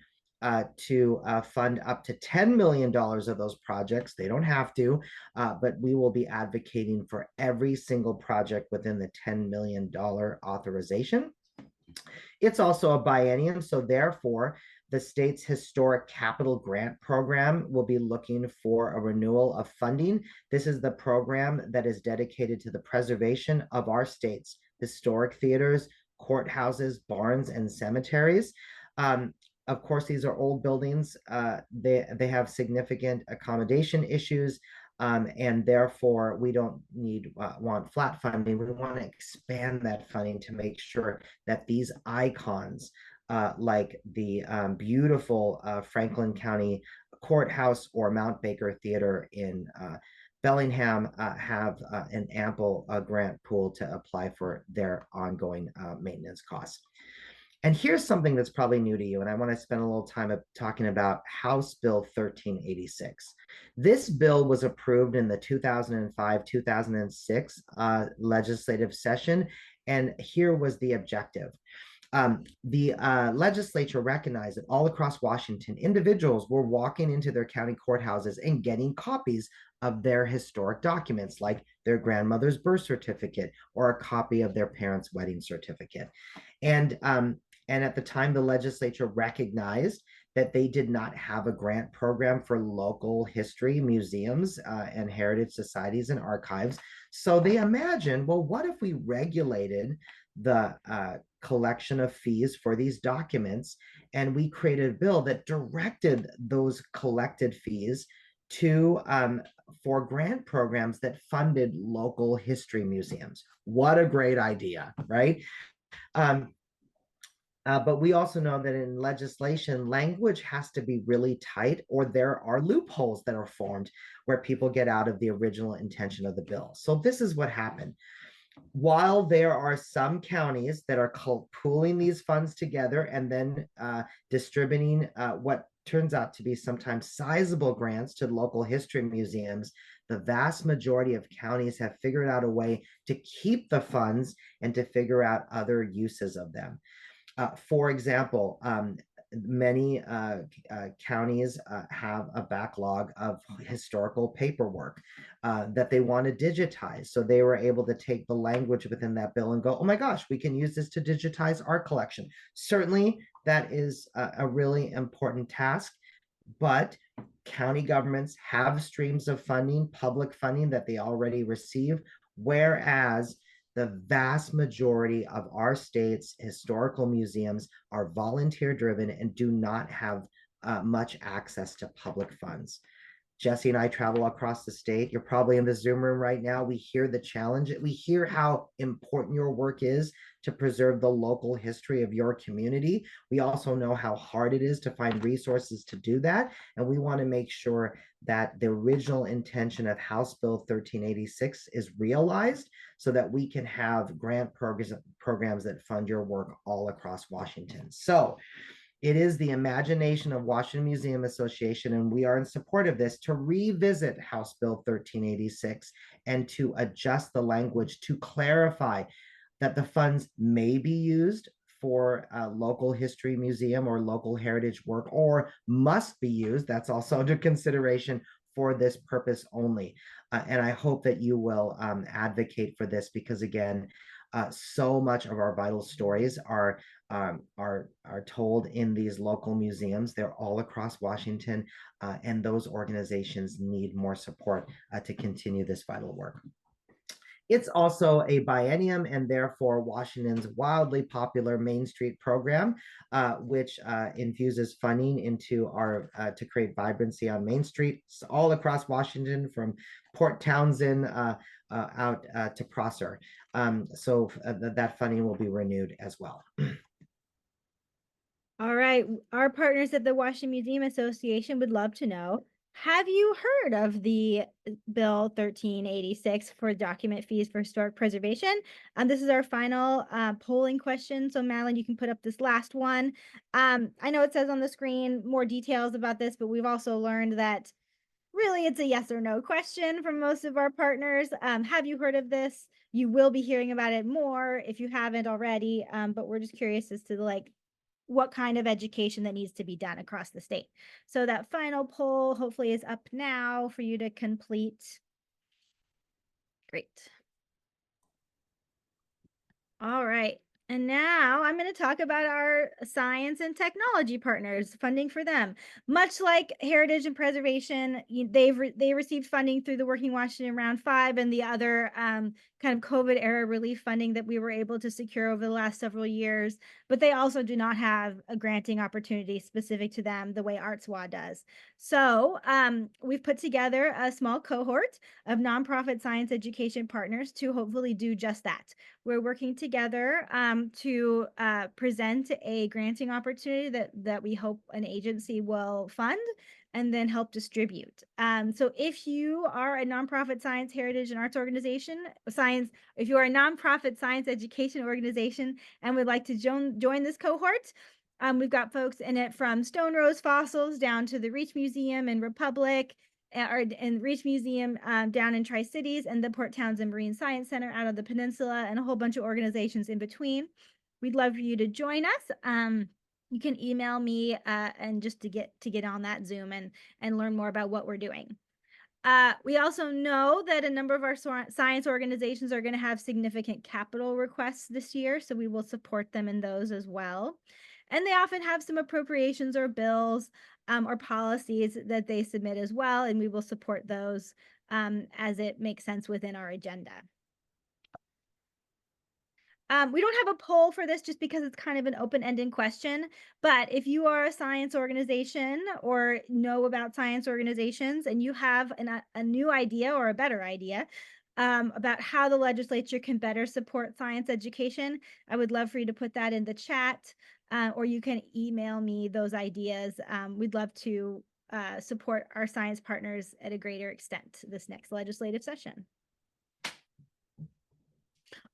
to fund up to $10 million of those projects. They don't have to, but we will be advocating for every single project within the $10 million authorization. It's also a biennium, so therefore, the state's historic capital grant program will be looking for a renewal of funding. This is the program that is dedicated to the preservation of our state's historic theaters, courthouses, barns, and cemeteries. Of course, these are old buildings. They have significant accommodation issues. And therefore, we don't want flat funding. We want to expand that funding to make sure that these icons, like the beautiful Franklin County Courthouse or Mount Baker Theater in Bellingham, have an ample grant pool to apply for their ongoing maintenance costs. And here's something that's probably new to you, and I want to spend a little time talking about House Bill 1386. This bill was approved in the 2005-2006 legislative session, and here was the objective. The legislature recognized that all across Washington, individuals were walking into their county courthouses and getting copies of their historic documents, like their grandmother's birth certificate or a copy of their parents' wedding certificate. And at the time, the legislature recognized that they did not have a grant program for local history museums and heritage societies and archives. So they imagined, well, what if we regulated the collection of fees for these documents, and we created a bill that directed those collected fees to for grant programs that funded local history museums. What a great idea, right? But we also know that in legislation, language has to be really tight, or there are loopholes that are formed where people get out of the original intention of the bill. So this is what happened. While there are some counties that are pooling these funds together and then distributing what turns out to be sometimes sizable grants to local history museums, the vast majority of counties have figured out a way to keep the funds and to figure out other uses of them. For example, many counties have a backlog of historical paperwork that they want to digitize. So they were able to take the language within that bill and go, oh my gosh, we can use this to digitize our collection. Certainly, that is a really important task, but county governments have streams of funding, public funding that they already receive, whereas the vast majority of our state's historical museums are volunteer driven and do not have much access to public funds. Jesse and I travel across the state. You're probably in the Zoom room right now. We hear the challenge. We hear how important your work is to preserve the local history of your community. We also know how hard it is to find resources to do that. And we want to make sure that the original intention of House Bill 1386 is realized so that we can have grant programs that fund your work all across Washington. So it is the imagination of Washington Museum Association, and we are in support of this, to revisit House Bill 1386 and to adjust the language to clarify that the funds may be used for a local history museum or local heritage work, or must be used, that's also under consideration, for this purpose only. And I hope that you will advocate for this, because again, so much of our vital stories are told in these local museums. They're all across Washington, and those organizations need more support to continue this vital work. It's also a biennium, and therefore Washington's wildly popular Main Street program, which infuses funding into our to create vibrancy on Main Street all across Washington, from Port Townsend out to Prosser. So that funding will be renewed as well. All right. Our partners at the Washington Museum Association would love to know, Have you heard of the Bill 1386 for document fees for historic preservation? This is our final polling question. So Madeline, you can put up this last one. I know it says on the screen more details about this, but we've also learned that really it's a yes or no question from most of our partners. Have you heard of this? You will be hearing about it more if you haven't already, but we're just curious as to like what kind of education that needs to be done across the state. So that final poll hopefully is up now for you to complete. Great. All right. And now I'm going to talk about our science and technology partners, funding for them. Much like heritage and preservation, they received funding through the Working Washington Round 5 and the other kind of COVID era relief funding that we were able to secure over the last several years. But they also do not have a granting opportunity specific to them the way ArtsWA does. So we've put together a small cohort of nonprofit science education partners to hopefully do just that. We're working together to present a granting opportunity that we hope an agency will fund and then help distribute. So if you are a nonprofit science, heritage, and arts organization, if you are a nonprofit science education organization and would like to join this cohort, we've got folks in it from Stone Rose Fossils down to the Reach Museum in Republic, or in Reach Museum down in Tri-Cities, and the Port Townsend Marine Science Center out of the peninsula, and a whole bunch of organizations in between. We'd love for you to join us. You can email me and just to get on that Zoom and learn more about what we're doing. We also know that a number of our science organizations are going to have significant capital requests this year, so we will support them in those as well. And they often have some appropriations or bills or policies that they submit as well, and we will support those as it makes sense within our agenda. We don't have a poll for this just because it's kind of an open-ended question, but if you are a science organization or know about science organizations and you have a new idea or a better idea about how the legislature can better support science education, I would love for you to put that in the chat, or you can email me those ideas. We'd love to support our science partners at a greater extent this next legislative session.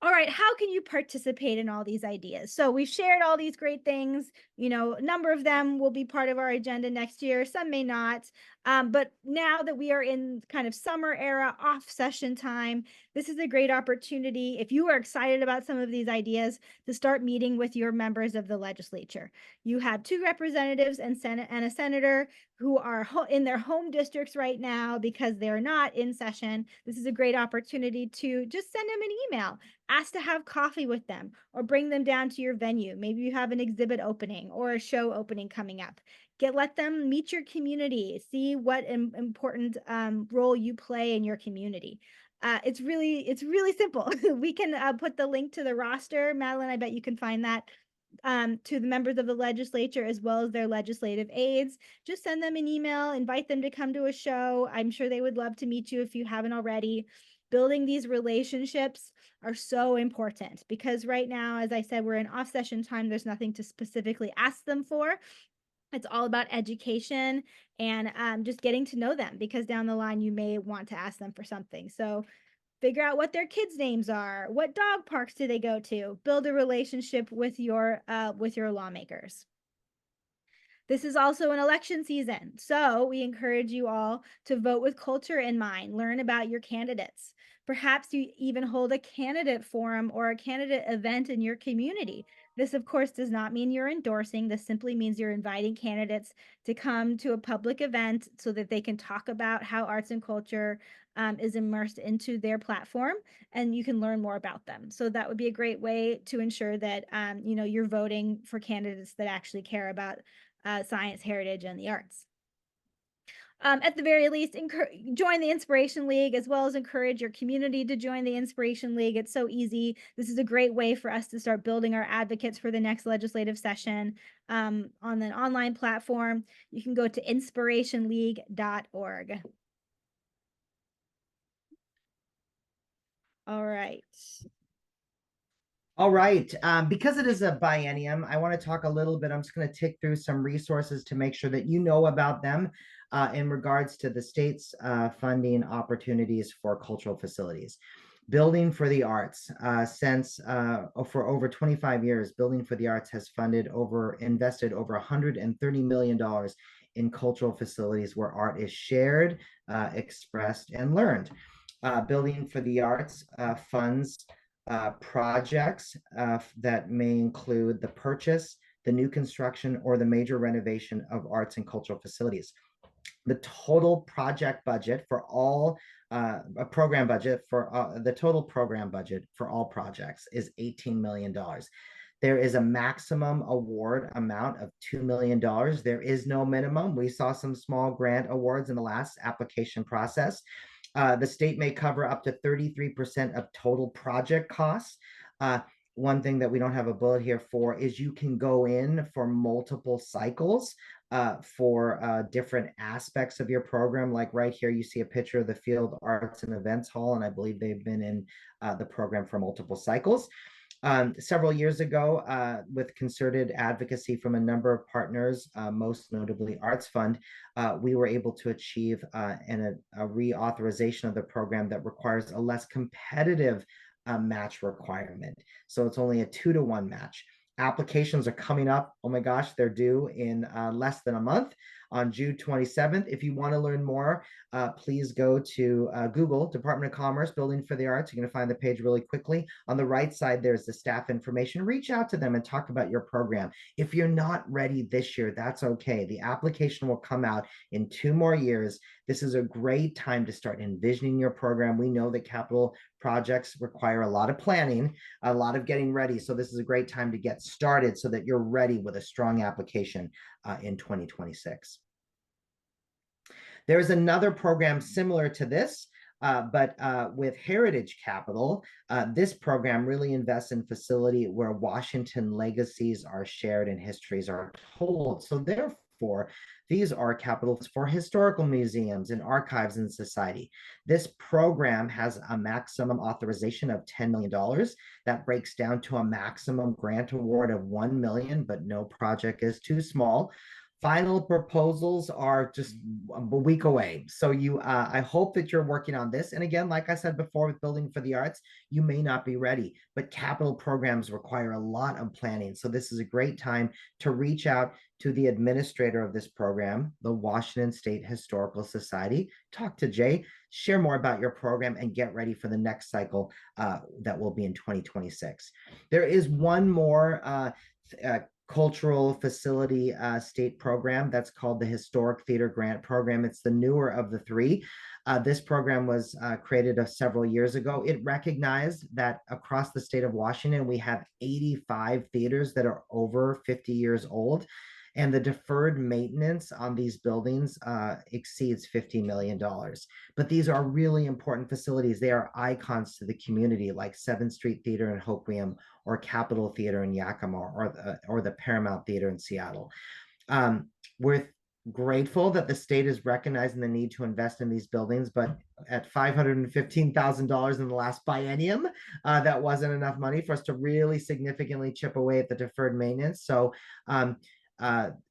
All right, how can you participate in all these ideas? So we've shared all these great things. You know, a number of them will be part of our agenda next year. Some may not. But now that we are in kind of summer era, off session time, this is a great opportunity, if you are excited about some of these ideas, to start meeting with your members of the legislature. You have 2 representatives and a senator who are in their home districts right now because they're not in session. This is a great opportunity to just send them an email, ask to have coffee with them, or bring them down to your venue. Maybe you have an exhibit opening or a show opening coming up. Let them meet your community, see what important role you play in your community. It's really simple. We can put the link to the roster. Madeline, I bet you can find that, to the members of the legislature as well as their legislative aides. Just send them an email, invite them to come to a show. I'm sure they would love to meet you if you haven't already. Building these relationships are so important because right now, as I said, we're in off session time. There's nothing to specifically ask them for. It's all about education and just getting to know them, because down the line you may want to ask them for something. So figure out what their kids' names are, what dog parks do they go to, build a relationship with your lawmakers. This is also an election season, so we encourage you all to vote with culture in mind. Learn about your candidates. Perhaps you even hold a candidate forum or a candidate event in your community. This, of course, does not mean you're endorsing. This simply means you're inviting candidates to come to a public event so that they can talk about how arts and culture is immersed into their platform, and you can learn more about them. So that would be a great way to ensure that you're voting for candidates that actually care about science, heritage, and the arts. At the very least, join the Inspiration League, as well as encourage your community to join the Inspiration League. It's so easy. This is a great way for us to start building our advocates for the next legislative session on an online platform. You can go to inspirationleague.org. All right. All right. Because it is a biennium, I want to talk a little bit. I'm just going to tick through some resources to make sure that you know about them in regards to the state's funding opportunities for cultural facilities. Building for the Arts, for over 25 years, Building for the Arts has invested over $130 million in cultural facilities where art is shared, expressed, and learned. Building for the Arts funds projects that may include the purchase, the new construction, or the major renovation of arts and cultural facilities. The total project budget for all a program budget for the total program budget for all projects is $18 million. There is a maximum award amount of $2 million. There is no minimum. We saw some small grant awards in the last application process. The state may cover up to 33% of total project costs. One thing that we don't have a bullet here for is you can go in for multiple cycles for different aspects of your program. Like right here, you see a picture of the Field Arts and Events Hall, and I believe they've been in the program for multiple cycles. Several years ago, with concerted advocacy from a number of partners, most notably Arts Fund, we were able to achieve a reauthorization of the program that requires a less competitive match requirement. So it's only a 2-to-1 match. Applications are coming up. Oh my gosh, they're due in less than a month on June 27th. If you want to learn more, please go to Google, Department of Commerce, Building for the Arts. You're going to find the page really quickly. On the right side, there's the staff information. Reach out to them and talk about your program. If you're not ready this year, that's okay. The application will come out in 2 more years. This is a great time to start envisioning your program. We know that capital projects require a lot of planning, a lot of getting ready. So this is a great time to get started so that you're ready with a strong application in 2026. There's another program similar to this, but with Heritage Capital. This program really invests in facility where Washington legacies are shared and histories are told. So therefore, these are capitals for historical museums and archives in society. This program has a maximum authorization of $10 million. That breaks down to a maximum grant award of $1 million, but no project is too small. Final proposals are just a week away. So I hope that you're working on this. And again, like I said before, with Building for the Arts, you may not be ready, but capital programs require a lot of planning. So this is a great time to reach out to the administrator of this program, the Washington State Historical Society. Talk to Jay, share more about your program, and get ready for the next cycle that will be in 2026. There is one more cultural facility state program that's called the Historic Theater Grant Program. It's the newer of the 3. This program was created several years ago. It recognized that across the state of Washington, we have 85 theaters that are over 50 years old. And the deferred maintenance on these buildings exceeds $50 million. But these are really important facilities. They are icons to the community, like 7th Street Theater in Hoquiam, or Capitol Theater in Yakima, or the Paramount Theater in Seattle. We're grateful that the state is recognizing the need to invest in these buildings, but at $515,000 in the last biennium, that wasn't enough money for us to really significantly chip away at the deferred maintenance. So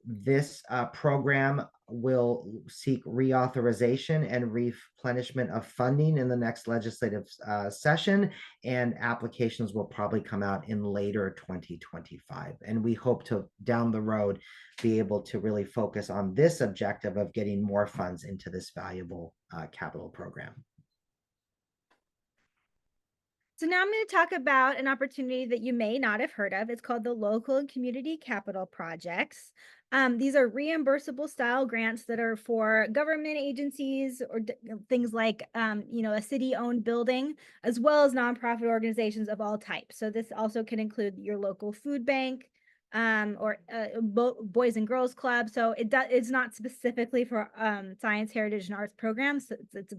this program will seek reauthorization and replenishment of funding in the next legislative session, and applications will probably come out in later 2025. And we hope to, down the road, be able to really focus on this objective of getting more funds into this valuable capital program. So now I'm going to talk about an opportunity that you may not have heard of. It's called the Local and Community Capital Projects. These are reimbursable style grants that are for government agencies or things like, a city-owned building, as well as nonprofit organizations of all types. So this also can include your local food bank, or Boys and Girls Club. So it's not specifically for science, heritage, and arts programs. So it's a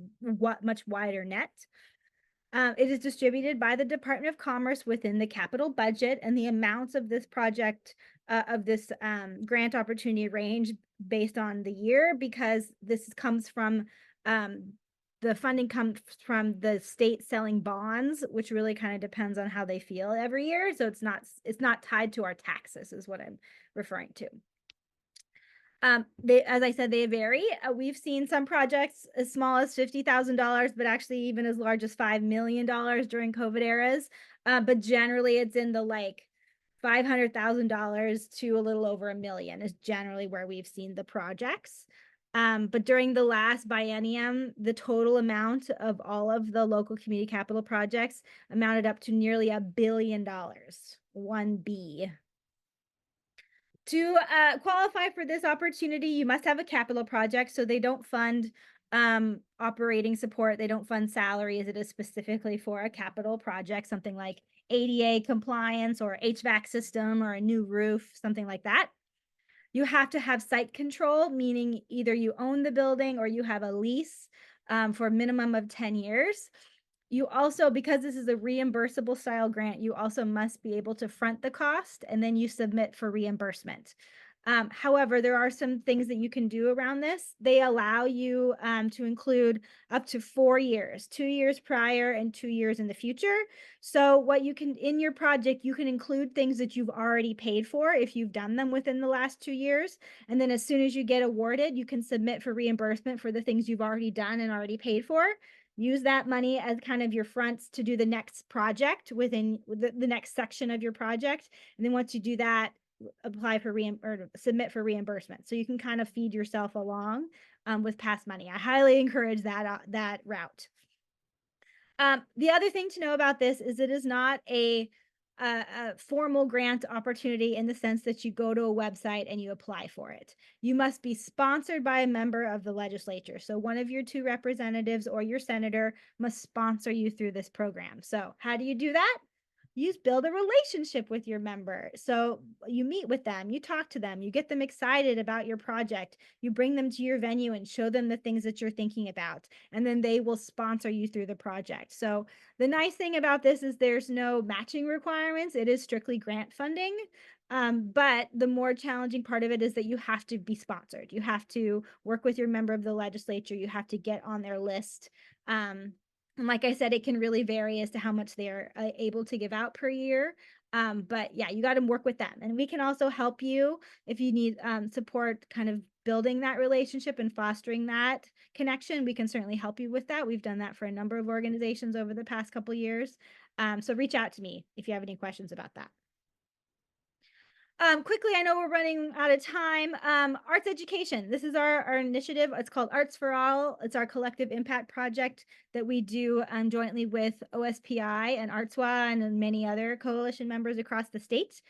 much wider net. It is distributed by the Department of Commerce within the capital budget, and the amounts of this project, of this grant opportunity, range based on the year, because this comes from the funding comes from the state selling bonds, which really kind of depends on how they feel every year. So it's not tied to our taxes, is what I'm referring to. As I said, they vary. We've seen some projects as small as $50,000, but actually even as large as $5 million during COVID eras. But generally, it's in the like $500,000 to a little over $1 million is generally where we've seen the projects. But during the last biennium, the total amount of all of the local community capital projects amounted up to nearly $1 billion. 1B. To qualify for this opportunity, you must have a capital project. So they don't fund operating support. They don't fund salaries. It is specifically for a capital project, something like ADA compliance or HVAC system or a new roof, something like that. You have to have site control, meaning either you own the building or you have a lease for a minimum of 10 years. You also, because this is a reimbursable style grant, you also must be able to front the cost and then you submit for reimbursement. However, there are some things that you can do around this. They allow you to include up to 4 years, 2 years prior and 2 years in the future. So what you can, in your project, you can include things that you've already paid for if you've done them within the last 2 years. And then as soon as you get awarded, you can submit for reimbursement for the things you've already done and already paid for. Use that money as kind of your fronts to do the next project within the next section of your project. And then once you do that, apply for or submit for reimbursement. So you can kind of feed yourself along with past money. I highly encourage that route. The other thing to know about this is it is not a formal grant opportunity in the sense that you go to a website and you apply for it. You must be sponsored by a member of the legislature. So one of your 2 representatives or your senator must sponsor you through this program. So how do you do that? You build a relationship with your member. So you meet with them, you talk to them, you get them excited about your project, you bring them to your venue and show them the things that you're thinking about, and then they will sponsor you through the project. So the nice thing about this is there's no matching requirements. It is strictly grant funding. But the more challenging part of it is that you have to be sponsored. You have to work with your member of the legislature. You have to get on their list. And like I said, it can really vary as to how much they're able to give out per year. But yeah, you got to work with them. And we can also help you if you need support kind of building that relationship and fostering that connection. We can certainly help you with that. We've done that for a number of organizations over the past couple years. So reach out to me if you have any questions about that. Quickly, I know we're running out of time. Arts education. This is our initiative. It's called Arts for All. It's our collective impact project that we do jointly with OSPI and ArtsWA and many other coalition members across the state.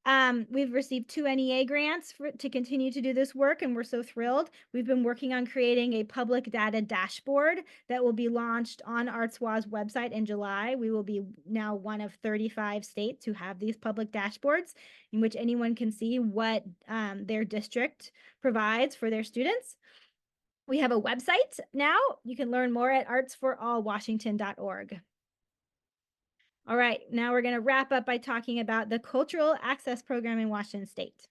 We've received 2 NEA grants to continue to do this work, and we're so thrilled. We've been working on creating a public data dashboard that will be launched on ArtsWA's website in July. We will be now one of 35 states who have these public dashboards in which anyone can see what their district provides for their students. We have a website now. You can learn more at artsforallwashington.org. All right, now we're going to wrap up by talking about the Cultural Access Program in Washington State.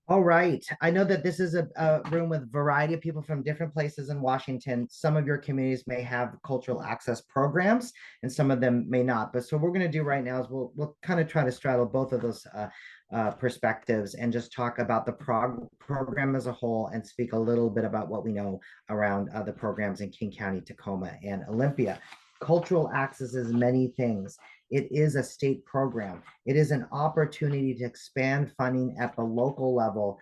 All right. I know that this is a room with a variety of people from different places in Washington. Some of your communities may have cultural access programs and some of them may not. But so what we're going to do right now is we'll kind of try to straddle both of those perspectives and just talk about the program as a whole and speak a little bit about what we know around the programs in King County, Tacoma, and Olympia. Cultural access is many things. It is a state program. It is an opportunity to expand funding at the local level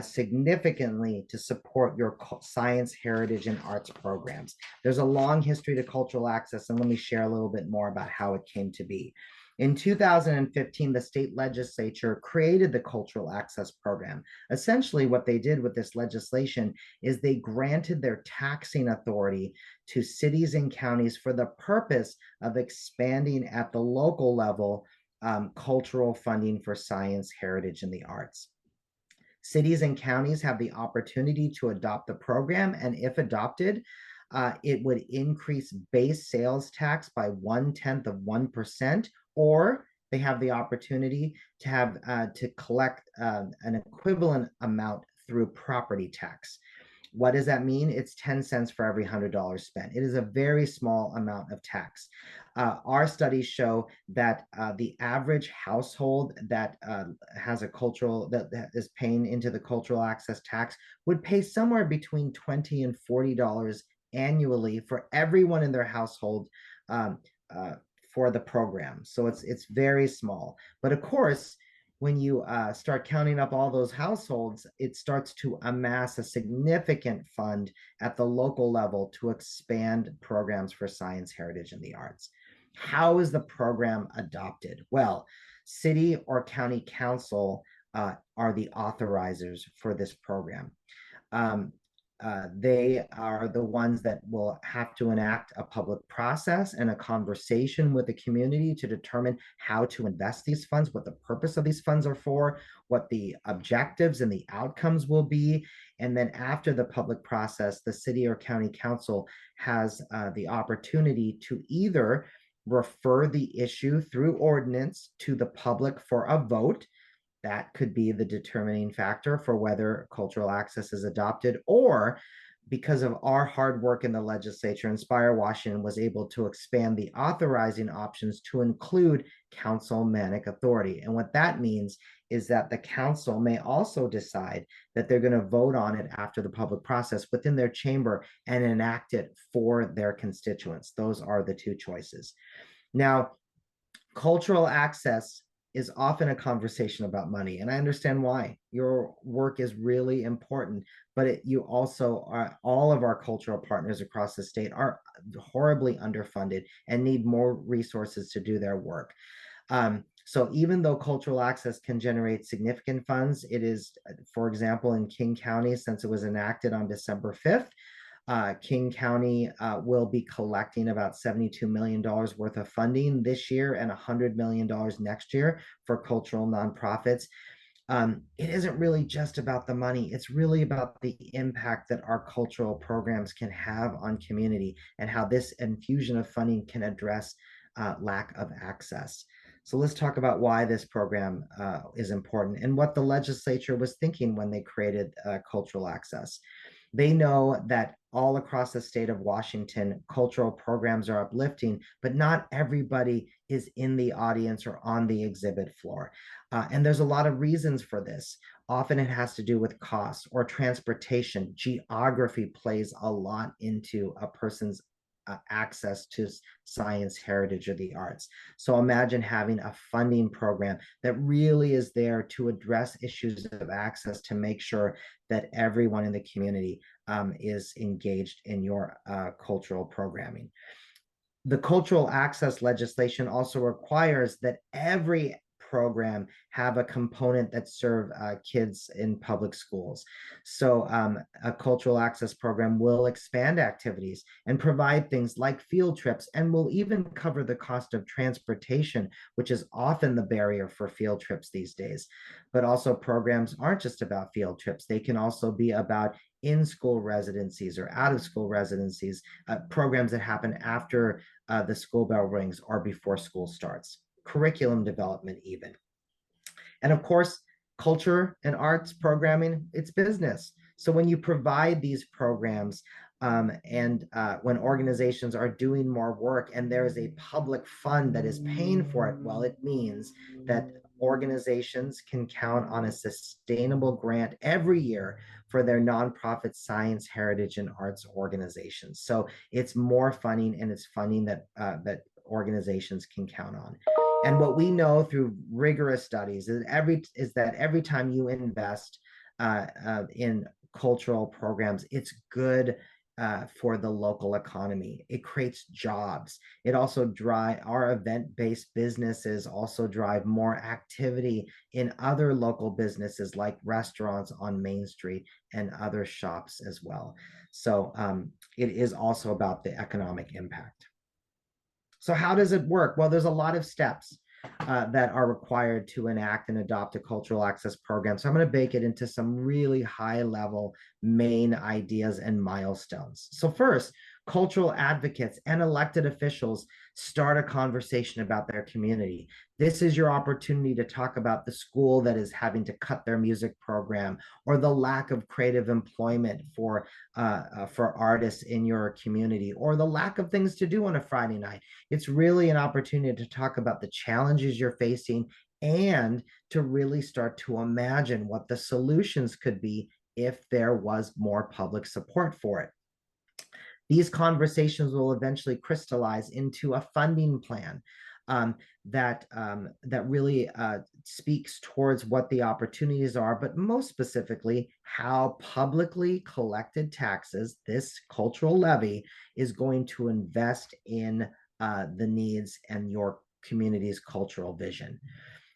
significantly to support your science, heritage, and arts programs. There's a long history to cultural access, and let me share a little bit more about how it came to be. In 2015, the state legislature created the Cultural Access Program. Essentially, what they did with this legislation is they granted their taxing authority to cities and counties for the purpose of expanding at the local level cultural funding for science, heritage, and the arts. Cities and counties have the opportunity to adopt the program, and if adopted, it would increase base sales tax by 0.1%, or they have the opportunity to have to collect an equivalent amount through property tax. What does that mean? It's 10 cents for every $100 spent. It is a very small amount of tax. Our studies show that the average household that has a cultural, that is paying into the cultural access tax would pay somewhere between $20 and $40 annually for everyone in their household um, for the program. So it's very small. But of course, when you start counting up all those households, it starts to amass a significant fund at the local level to expand programs for science, heritage, and the arts. How is the program adopted? Well, city or county council are the authorizers for this program. Um, they are the ones that will have to enact a public process and a conversation with the community to determine how to invest these funds, what the purpose of these funds are for, what the objectives and the outcomes will be. And then after the public process, the city or county council has the opportunity to either refer the issue through ordinance to the public for a vote. That could be the determining factor for whether cultural access is adopted, or because of our hard work in the legislature, Inspire Washington was able to expand the authorizing options to include councilmanic authority. And what that means is that the council may also decide that they're going to vote on it after the public process within their chamber and enact it for their constituents. Those are the two choices. Now, cultural access is often a conversation about money, and I understand why. Your work is really important, but you also are, all of our cultural partners across the state are horribly underfunded and need more resources to do their work. So even though cultural access can generate significant funds, it is, for example, in King County, since it was enacted on December 5th, King County will be collecting about $72 million worth of funding this year and $100 million next year for cultural nonprofits. It isn't really just about the money. It's really about the impact that our cultural programs can have on community and how this infusion of funding can address lack of access. So let's talk about why this program is important and what the legislature was thinking when they created cultural access. They know that all across the state of Washington, cultural programs are uplifting, but not everybody is in the audience or on the exhibit floor. And there's a lot of reasons for this. Often it has to do with cost or transportation. Geography plays a lot into a person's access to science, heritage, or the arts. So imagine having a funding program that really is there to address issues of access to make sure that everyone in the community is engaged in your cultural programming. The cultural access legislation also requires that every program have a component that serve kids in public schools. So a cultural access program will expand activities and provide things like field trips, and will even cover the cost of transportation, which is often the barrier for field trips these days. But also programs aren't just about field trips. They can also be about in-school residencies or out-of-school residencies, programs that happen after the school bell rings or before school starts, curriculum development even. And of course, culture and arts programming, it's business. So when you provide these programs and when organizations are doing more work and there is a public fund that is paying for it, well, it means that organizations can count on a sustainable grant every year for their nonprofit science, heritage, and arts organizations. So it's more funding, and it's funding that that organizations can count on. And what we know through rigorous studies is that every time you invest in cultural programs, it's good for the local economy. It creates jobs. It also drive our event-based businesses also drive more activity in other local businesses like restaurants on Main Street and other shops as well. So it is also about the economic impact. So how does it work? Well, there's a lot of steps that are required to enact and adopt a cultural access program. So I'm going to bake it into some really high level main ideas and milestones. So first, cultural advocates and elected officials start a conversation about their community. This is your opportunity to talk about the school that is having to cut their music program, or the lack of creative employment for artists in your community, or the lack of things to do on a Friday night. It's really an opportunity to talk about the challenges you're facing and to really start to imagine what the solutions could be if there was more public support for it. These conversations will eventually crystallize into a funding plan that really speaks towards what the opportunities are, but most specifically, how publicly collected taxes, this cultural levy, is going to invest in the needs and your community's cultural vision.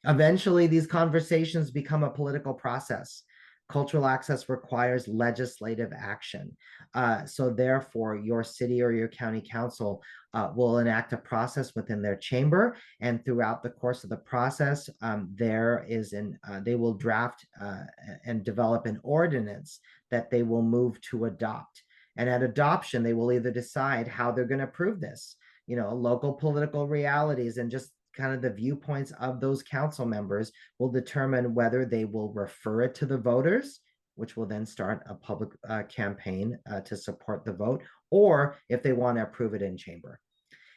Eventually, these conversations become a political process. Cultural access requires legislative action. So therefore, your city or your county council will enact a process within their chamber. And throughout the course of the process, they will draft and develop an ordinance that they will move to adopt. And at adoption, they will either decide how they're going to approve this, local political realities and just kind of the viewpoints of those council members will determine whether they will refer it to the voters, which will then start a public campaign to support the vote, or if they want to approve it in chamber.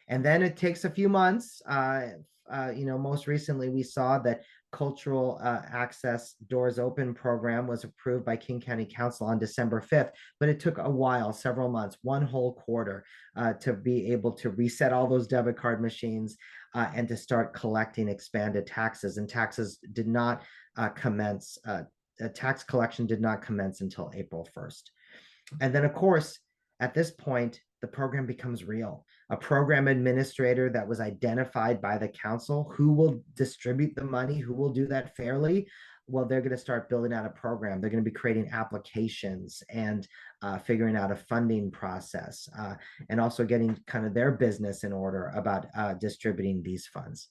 And then it takes a few months. Most recently we saw that Cultural Access Doors Open program was approved by King County Council on December 5th, but it took a while, several months, one whole quarter to be able to reset all those debit card machines and to start collecting expanded taxes. And taxes did not commence, tax collection did not commence until April 1st. And then, of course, at this point, the program becomes real. A program administrator that was identified by the council, who will distribute the money, who will do that fairly, well, they're going to start building out a program. They're going to be creating applications and figuring out a funding process and also getting kind of their business in order about distributing these funds.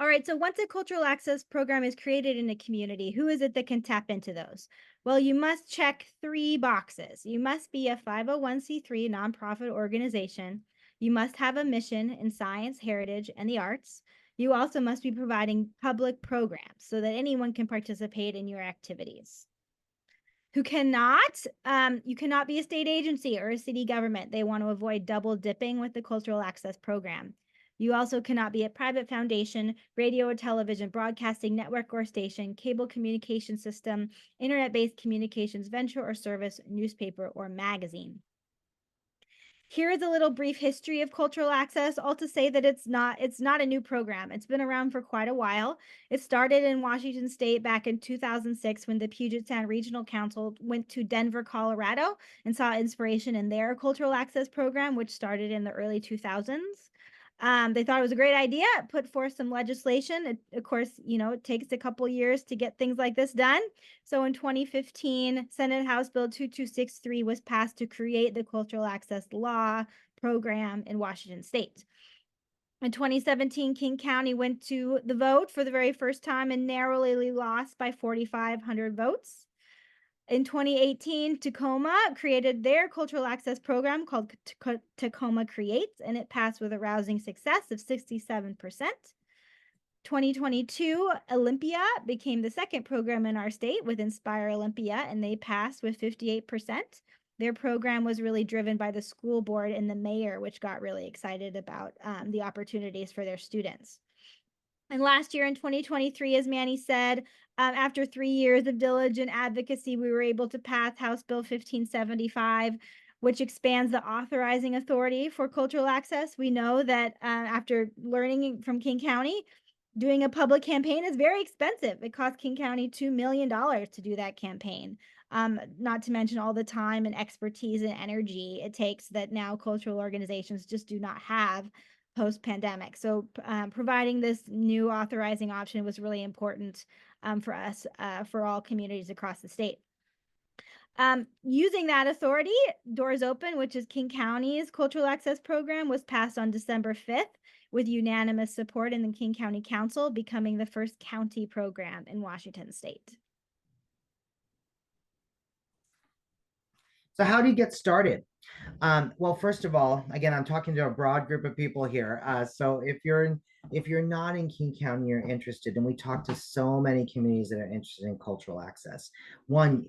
All right, so once a cultural access program is created in a community, who is it that can tap into those? Well, you must check 3 boxes. You must be a 501c3 nonprofit organization. You must have a mission in science, heritage, and the arts. You also must be providing public programs so that anyone can participate in your activities. You cannot be a state agency or a city government. They want to avoid double dipping with the cultural access program. You also cannot be a private foundation, radio or television, broadcasting network or station, cable communication system, internet-based communications venture or service, newspaper or magazine. Here is a little brief history of cultural access, all to say that it's not a new program. It's been around for quite a while. It started in Washington State back in 2006 when the Puget Sound Regional Council went to Denver, Colorado, and saw inspiration in their cultural access program, which started in the early 2000s. They thought it was a great idea, put forth some legislation. Of course, it takes a couple years to get things like this done. So in 2015, Senate House Bill 2263 was passed to create the Cultural Access Law program in Washington State. In 2017, King County went to the vote for the very first time and narrowly lost by 4,500 votes. In 2018, Tacoma created their cultural access program called Tacoma Creates, and it passed with a rousing success of 67%. 2022, Olympia became the second program in our state with Inspire Olympia, and they passed with 58%. Their program was really driven by the school board and the mayor, which got really excited about the opportunities for their students. And last year in 2023, as Manny said, after 3 years of diligent advocacy, we were able to pass House Bill 1575, which expands the authorizing authority for cultural access. We know that after learning from King County, doing a public campaign is very expensive. It cost King County $2 million to do that campaign. Not to mention all the time and expertise and energy it takes that now cultural organizations just do not have post-pandemic. So providing this new authorizing option was really important for us, for all communities across the state. Using that authority, Doors Open, which is King County's cultural access program, was passed on December 5th with unanimous support in the King County Council, becoming the first county program in Washington State. So how do you get started? Well, first of all, again, I'm talking to a broad group of people here. So if you're not in King County, you're interested, and we talk to so many communities that are interested in cultural access. One,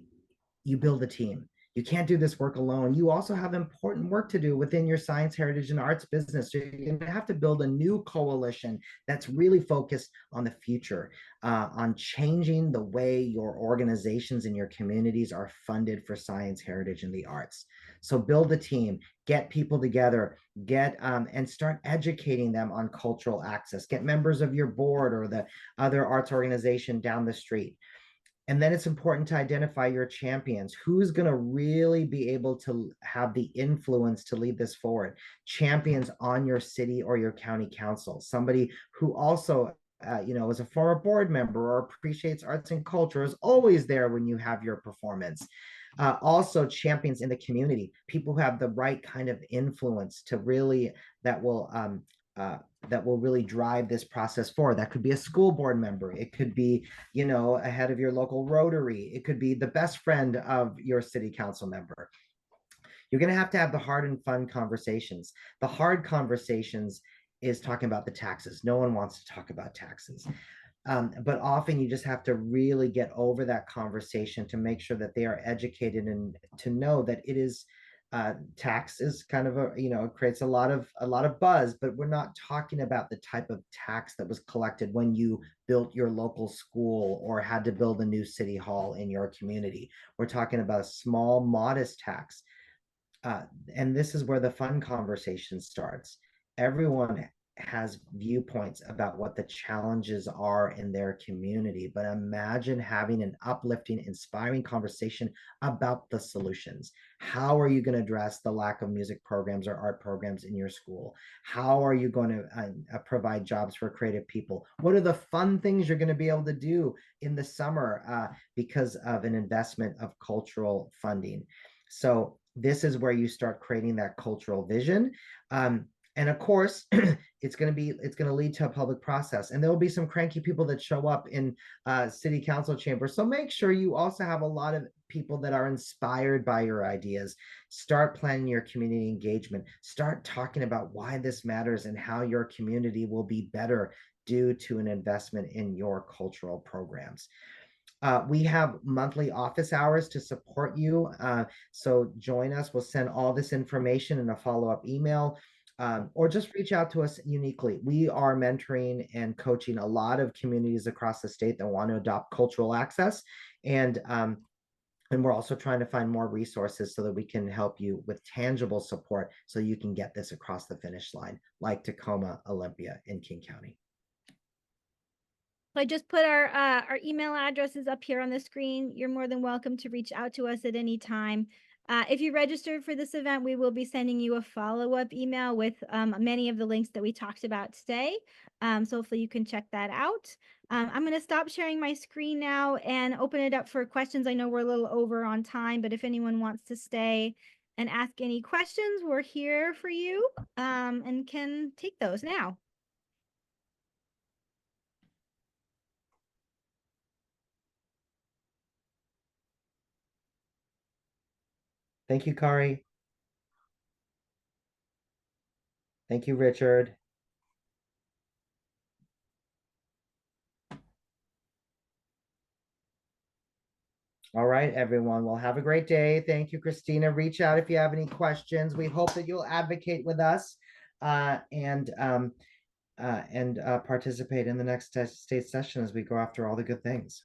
you build a team. You can't do this work alone. You also have important work to do within your science, heritage, and arts business. So you're going to have to build a new coalition that's really focused on the future, on changing the way your organizations and your communities are funded for science, heritage, and the arts. So build a team, get people together, get and start educating them on cultural access. Get members of your board or the other arts organization down the street. And then it's important to identify your champions. Who's going to really be able to have the influence to lead this forward? Champions on your city or your county council. Somebody who also, is a former board member or appreciates arts and culture, is always there when you have your performance. Also, champions in the community, people who have the right kind of influence to really that will really drive this process forward. That could be a school board member. It could be, a head of your local Rotary. It could be the best friend of your city council member. You're going to have the hard and fun conversations. The hard conversations is talking about the taxes. No one wants to talk about taxes. But often you just have to really get over that conversation to make sure that they are educated and to know that it is tax is kind of creates a lot of buzz, but we're not talking about the type of tax that was collected when you built your local school or had to build a new city hall in your community. We're talking about a small, modest tax. And this is where the fun conversation starts. Everyone has viewpoints about what the challenges are in their community, but imagine having an uplifting, inspiring conversation about the solutions. How are you going to address the lack of music programs or art programs in your school? How are you going to provide jobs for creative people? What are the fun things you're going to be able to do in the summer because of an investment of cultural funding? So this is where you start creating that cultural vision. And of course, it's going to lead to a public process, and there will be some cranky people that show up in city council chambers. So make sure you also have a lot of people that are inspired by your ideas. Start planning your community engagement. Start talking about why this matters and how your community will be better due to an investment in your cultural programs. We have monthly office hours to support you. So join us. We'll send all this information in a follow-up email. Or just reach out to us uniquely. We are mentoring and coaching a lot of communities across the state that want to adopt cultural access. And we're also trying to find more resources so that we can help you with tangible support so you can get this across the finish line, like Tacoma, Olympia, and King County. I just put our email addresses up here on the screen. You're more than welcome to reach out to us at any time. If you registered for this event, we will be sending you a follow-up email with many of the links that we talked about today. So hopefully you can check that out. I'm going to stop sharing my screen now and open it up for questions. I know we're a little over on time, but if anyone wants to stay and ask any questions, we're here for you and can take those now. Thank you, Kari. Thank you, Richard. All right, everyone. Well, have a great day. Thank you, Christina. Reach out if you have any questions. We hope that you'll advocate with us and participate in the next state session as we go after all the good things.